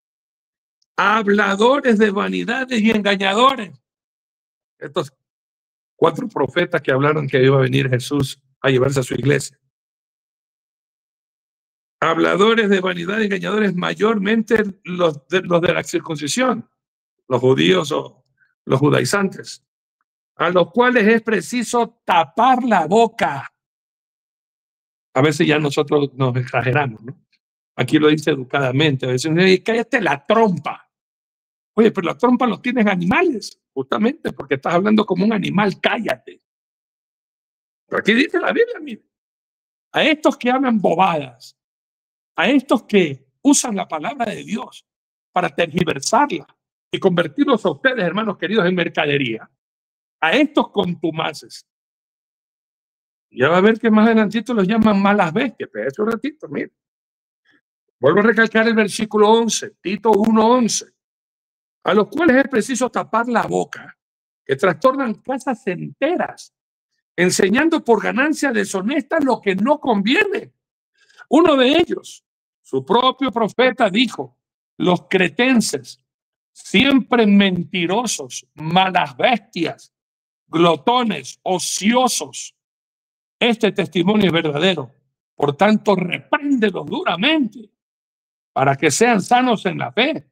habladores de vanidades y engañadores. Estos 4 profetas que hablaron que iba a venir Jesús a llevarse a su iglesia. Habladores de vanidad y engañadores, mayormente los de la circuncisión, los judíos o los judaizantes, a los cuales es preciso tapar la boca. A veces ya nosotros nos exageramos, ¿no? Aquí lo dice educadamente, a veces cállate la trompa. Oye, pero la trompa los tienen animales, justamente porque estás hablando como un animal, cállate. Pero aquí dice la Biblia, mire, a estos que hablan bobadas, a estos que usan la palabra de Dios para tergiversarla y convertirlos a ustedes, hermanos queridos, en mercadería, a estos contumaces. Ya va a ver que más adelantito los llaman malas bestias, pero eso un ratito, mire. Vuelvo a recalcar el versículo 11, Tito 1:11. A los cuales es preciso tapar la boca, que trastornan casas enteras, enseñando por ganancia deshonesta lo que no conviene. Uno de ellos, su propio profeta, dijo: los cretenses, siempre mentirosos, malas bestias, glotones, ociosos. Este testimonio es verdadero. Por tanto, repréndelos duramente para que sean sanos en la fe,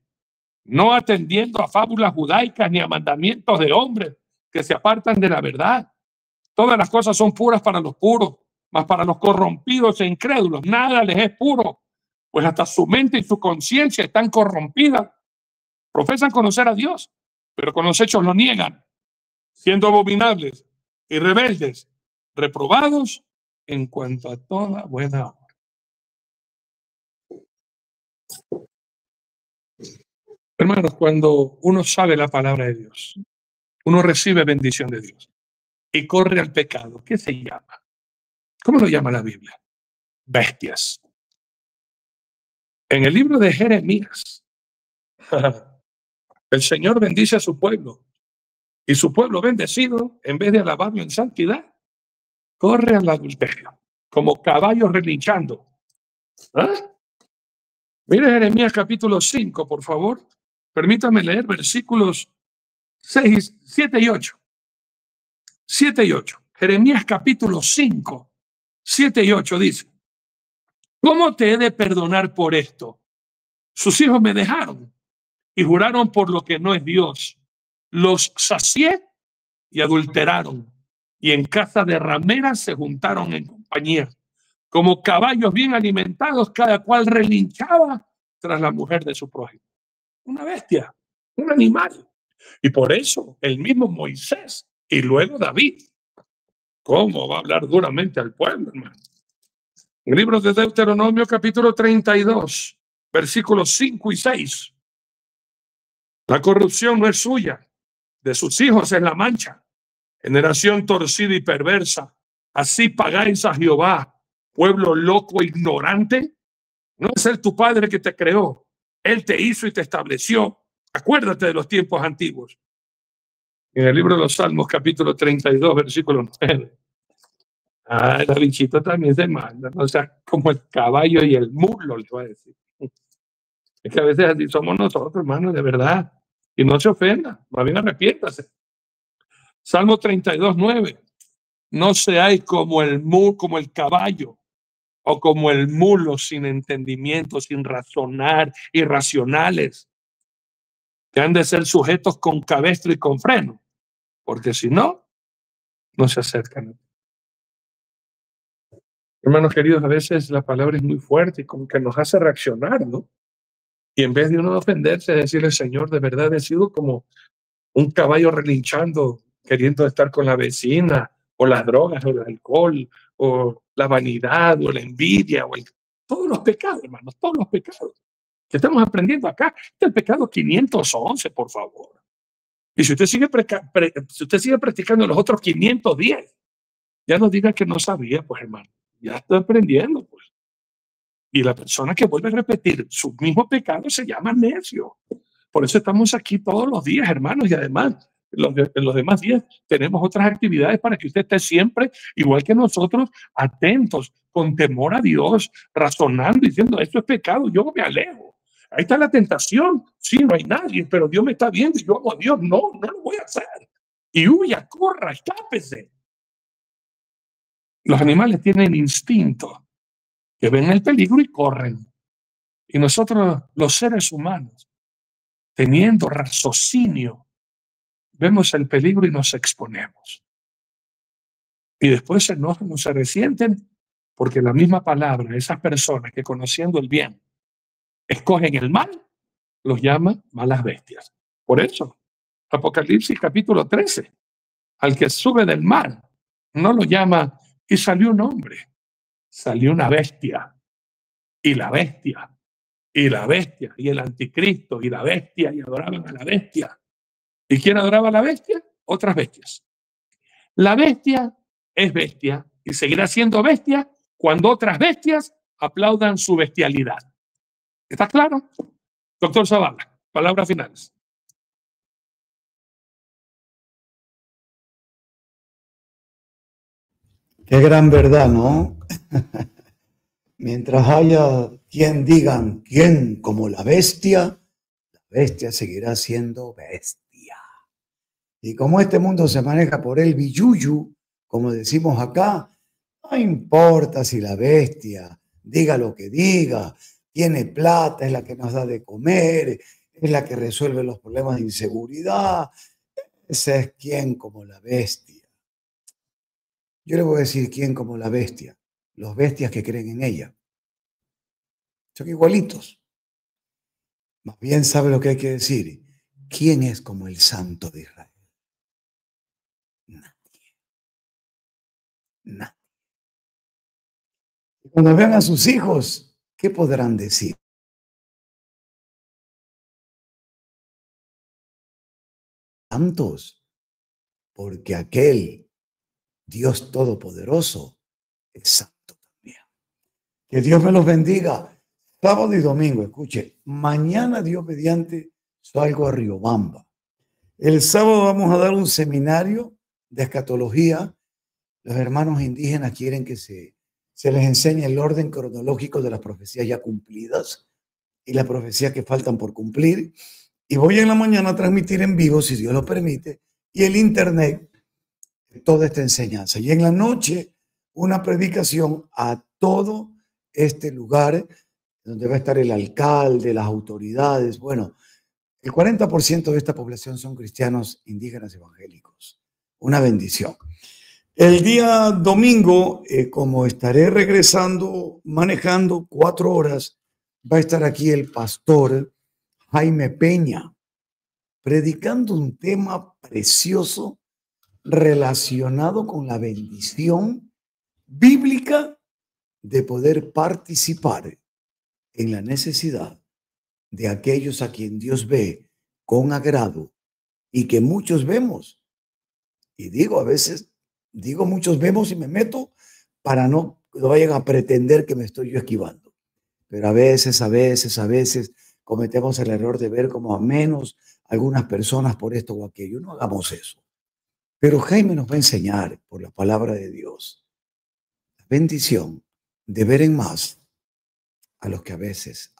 no atendiendo a fábulas judaicas ni a mandamientos de hombres que se apartan de la verdad. Todas las cosas son puras para los puros, mas para los corrompidos e incrédulos nada les es puro, pues hasta su mente y su conciencia están corrompidas. Profesan conocer a Dios, pero con los hechos lo niegan. siendo abominables y rebeldes, reprobados en cuanto a toda buena obra. Hermanos, cuando uno sabe la palabra de Dios, uno recibe bendición de Dios y corre al pecado, ¿qué se llama? ¿Cómo lo llama la Biblia? Bestias. En el libro de Jeremías, el Señor bendice a su pueblo y su pueblo bendecido, en vez de alabarlo en santidad, corre al adulterio, como caballos relinchando. ¿Ah? Mire Jeremías capítulo 5, por favor. Permítame leer versículos 6, 7 y 8. 7 y 8. Jeremías capítulo 5, 7 y 8 dice: ¿cómo te he de perdonar por esto? Sus hijos me dejaron y juraron por lo que no es Dios. Los sacié y adulteraron, y en casa de rameras se juntaron en compañía. Como caballos bien alimentados, cada cual relinchaba tras la mujer de su prójimo. Una bestia, un animal. Y por eso el mismo Moisés y luego David, ¿cómo va a hablar duramente al pueblo, hermano? El libro de Deuteronomio capítulo 32, versículos 5 y 6. La corrupción no es suya, de sus hijos es la mancha. Generación torcida y perversa, así pagáis a Jehová, pueblo loco e ignorante. No es él tu padre que te creó, él te hizo y te estableció. Acuérdate de los tiempos antiguos. En el libro de los Salmos capítulo 32, versículo 9. El bichito también se manda, ¿no? O sea, como el caballo y el mulo, le voy a decir. Es que a veces así somos nosotros, hermanos, de verdad. Y no se ofenda, más bien arrepiéntase. Salmo 32, 9. No seáis como el caballo o como el mulo sin entendimiento, sin razonar, irracionales, que han de ser sujetos con cabestro y con freno, porque si no, no se acercan. Hermanos queridos, a veces la palabra es muy fuerte y como que nos hace reaccionar, ¿no? Y en vez de uno ofenderse, decirle: Señor, de verdad he sido como un caballo relinchando, queriendo estar con la vecina, o las drogas, o el alcohol, o la vanidad, o la envidia, todos los pecados, hermanos, todos los pecados que estamos aprendiendo acá. Este es el pecado 511, por favor. Y si usted sigue practicando los otros 510, ya no diga que no sabía, pues, hermano, ya está aprendiendo, pues. Y la persona que vuelve a repetir su mismo pecado se llama necio. Por eso estamos aquí todos los días, hermanos, y además en los demás días tenemos otras actividades para que usted esté siempre, igual que nosotros, atentos, con temor a Dios, razonando, diciendo: esto es pecado, yo me alejo. Ahí está la tentación. Sí, no hay nadie, pero Dios me está viendo y yo amo a Dios. No, no lo voy a hacer. Y huya, corra, escápese. Los animales tienen instinto, que ven el peligro y corren. Y nosotros, los seres humanos, teniendo raciocinio, vemos el peligro y nos exponemos. Y después se enojan o se resienten porque la misma palabra, esas personas que conociendo el bien escogen el mal, los llama malas bestias. Por eso, Apocalipsis capítulo 13, al que sube del mar, no lo llama: y salió un hombre, salió una bestia, y la bestia, y la bestia, y el anticristo, y la bestia, y adoraban a la bestia. ¿Y quién adoraba a la bestia? Otras bestias. La bestia es bestia y seguirá siendo bestia cuando otras bestias aplaudan su bestialidad. ¿Está claro? Doctor Zavala, palabras finales. Qué gran verdad, ¿no? Mientras haya quien digan quién como la bestia seguirá siendo bestia. Y como este mundo se maneja por el billuyu, como decimos acá, no importa si la bestia diga lo que diga, tiene plata, es la que nos da de comer, es la que resuelve los problemas de inseguridad. Ese es quien como la bestia. Yo le voy a decir quién como la bestia. Los bestias que creen en ella. Son igualitos. Más bien sabe lo que hay que decir. ¿Quién es como el Santo de Israel? Nadie. Cuando vean a sus hijos, ¿qué podrán decir? Santos, porque aquel Dios Todopoderoso es santo también. Que Dios me los bendiga. Sábado y domingo, escuche, mañana Dios mediante salgo a Riobamba. El sábado vamos a dar un seminario de escatología. Los hermanos indígenas quieren que se les enseñe el orden cronológico de las profecías ya cumplidas y las profecías que faltan por cumplir. Y voy en la mañana a transmitir en vivo, si Dios lo permite, y el internet, toda esta enseñanza. Y en la noche, una predicación a todo este lugar, donde va a estar el alcalde, las autoridades. Bueno, el 40% de esta población son cristianos indígenas evangélicos. Una bendición. El día domingo, como estaré regresando, manejando 4 horas, va a estar aquí el pastor Jaime Peña, predicando un tema precioso relacionado con la bendición bíblica de poder participar en la necesidad de aquellos a quien Dios ve con agrado y que muchos vemos. Y digo, a veces, digo muchos vemos y me meto para no vayan a pretender que me estoy yo esquivando. Pero a veces cometemos el error de ver como a menos algunas personas por esto o aquello. No hagamos eso. Pero Jaime nos va a enseñar por la palabra de Dios la bendición de ver en más a los que a veces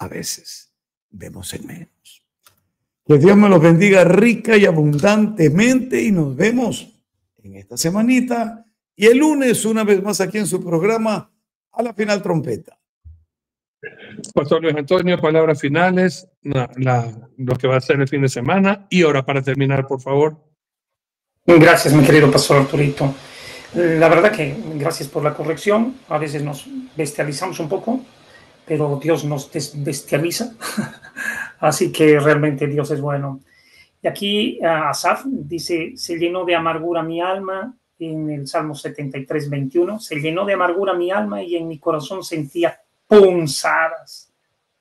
vemos en menos. Que Dios me los bendiga rica y abundantemente y nos vemos en esta semanita y el lunes una vez más aquí en su programa A la Final Trompeta. Pastor Luis Antonio, palabras finales, lo que va a ser el fin de semana y ahora para terminar, por favor. Gracias, mi querido Pastor Arturito. La verdad que gracias por la corrección. A veces nos bestializamos un poco, pero Dios nos desbestializa. Así que realmente Dios es bueno. Y aquí Asaf dice, se llenó de amargura mi alma, en el Salmo 73, 21, se llenó de amargura mi alma y en mi corazón sentía punzadas.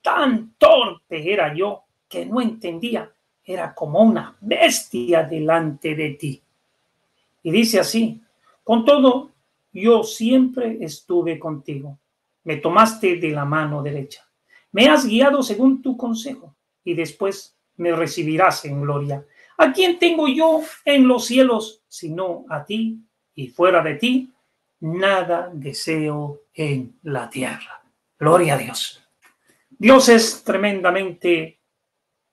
Tan torpe era yo que no entendía. Era como una bestia delante de ti. Y dice así, con todo, yo siempre estuve contigo. Me tomaste de la mano derecha. Me has guiado según tu consejo y después me recibirás en gloria. ¿A quién tengo yo en los cielos sino a ti? Y fuera de ti, nada deseo en la tierra. Gloria a Dios. Dios es tremendamente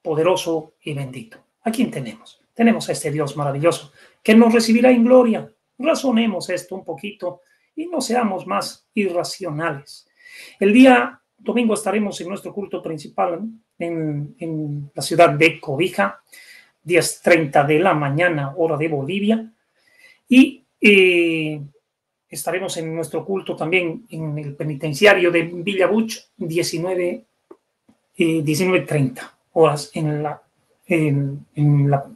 poderoso y bendito. ¿A quién tenemos? Tenemos a este Dios maravilloso que nos recibirá en gloria. Razonemos esto un poquito y no seamos más irracionales. El día domingo estaremos en nuestro culto principal en la ciudad de Cobija, 10:30 de la mañana, hora de Bolivia, y estaremos en nuestro culto también en el penitenciario de Villa Buch, 19:30 horas en la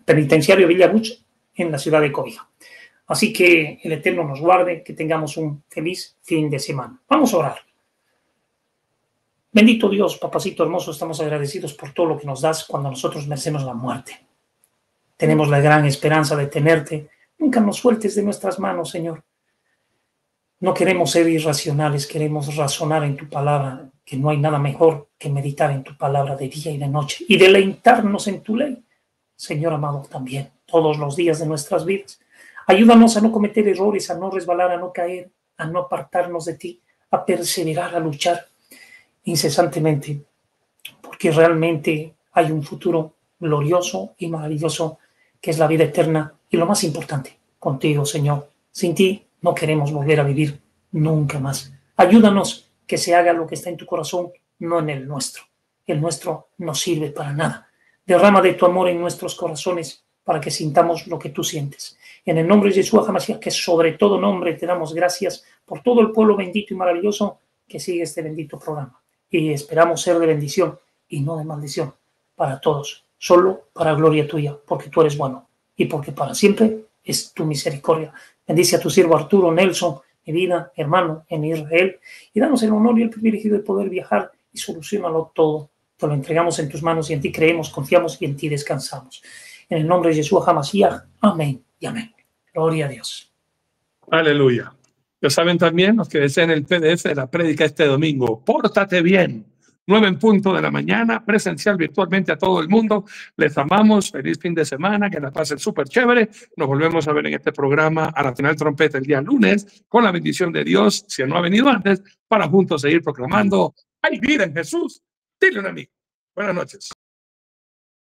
penitenciario Villa Buch en la ciudad de Cobija. Así que el Eterno nos guarde, que tengamos un feliz fin de semana. Vamos a orar. Bendito Dios, papacito hermoso, estamos agradecidos por todo lo que nos das cuando nosotros merecemos la muerte. Tenemos la gran esperanza de tenerte. Nunca nos sueltes de nuestras manos, Señor. No queremos ser irracionales, queremos razonar en tu palabra, que no hay nada mejor que meditar en tu palabra de día y de noche y deleitarnos en tu ley. Señor amado, también, todos los días de nuestras vidas. Ayúdanos a no cometer errores, a no resbalar, a no caer, a no apartarnos de ti, a perseverar, a luchar incesantemente, porque realmente hay un futuro glorioso y maravilloso que es la vida eterna y lo más importante, contigo, Señor. Sin ti no queremos volver a vivir nunca más. Ayúdanos que se haga lo que está en tu corazón, no en el nuestro. El nuestro no sirve para nada. Derrama de tu amor en nuestros corazones para que sintamos lo que tú sientes. En el nombre de Yeshua HaMashiach, que sobre todo nombre te damos gracias por todo el pueblo bendito y maravilloso que sigue este bendito programa. Y esperamos ser de bendición y no de maldición para todos, solo para gloria tuya, porque tú eres bueno y porque para siempre es tu misericordia. Bendice a tu siervo Arturo Nelson, mi vida, mi hermano, en Israel, y danos el honor y el privilegio de poder viajar y solucionarlo todo. Te lo entregamos en tus manos y en ti creemos, confiamos y en ti descansamos. En el nombre de Yeshua HaMashiach, amén y amén. Gloria a Dios. Aleluya. Ya saben también los que deseen el PDF de la prédica este domingo. Pórtate bien. 9:00 a.m, presencial virtualmente a todo el mundo. Les amamos. Feliz fin de semana. Que la pasen súper chévere. Nos volvemos a ver en este programa a la final trompeta el día lunes con la bendición de Dios, si no ha venido antes, para juntos seguir proclamando: hay vida en Jesús. Dile a un amigo. Buenas noches.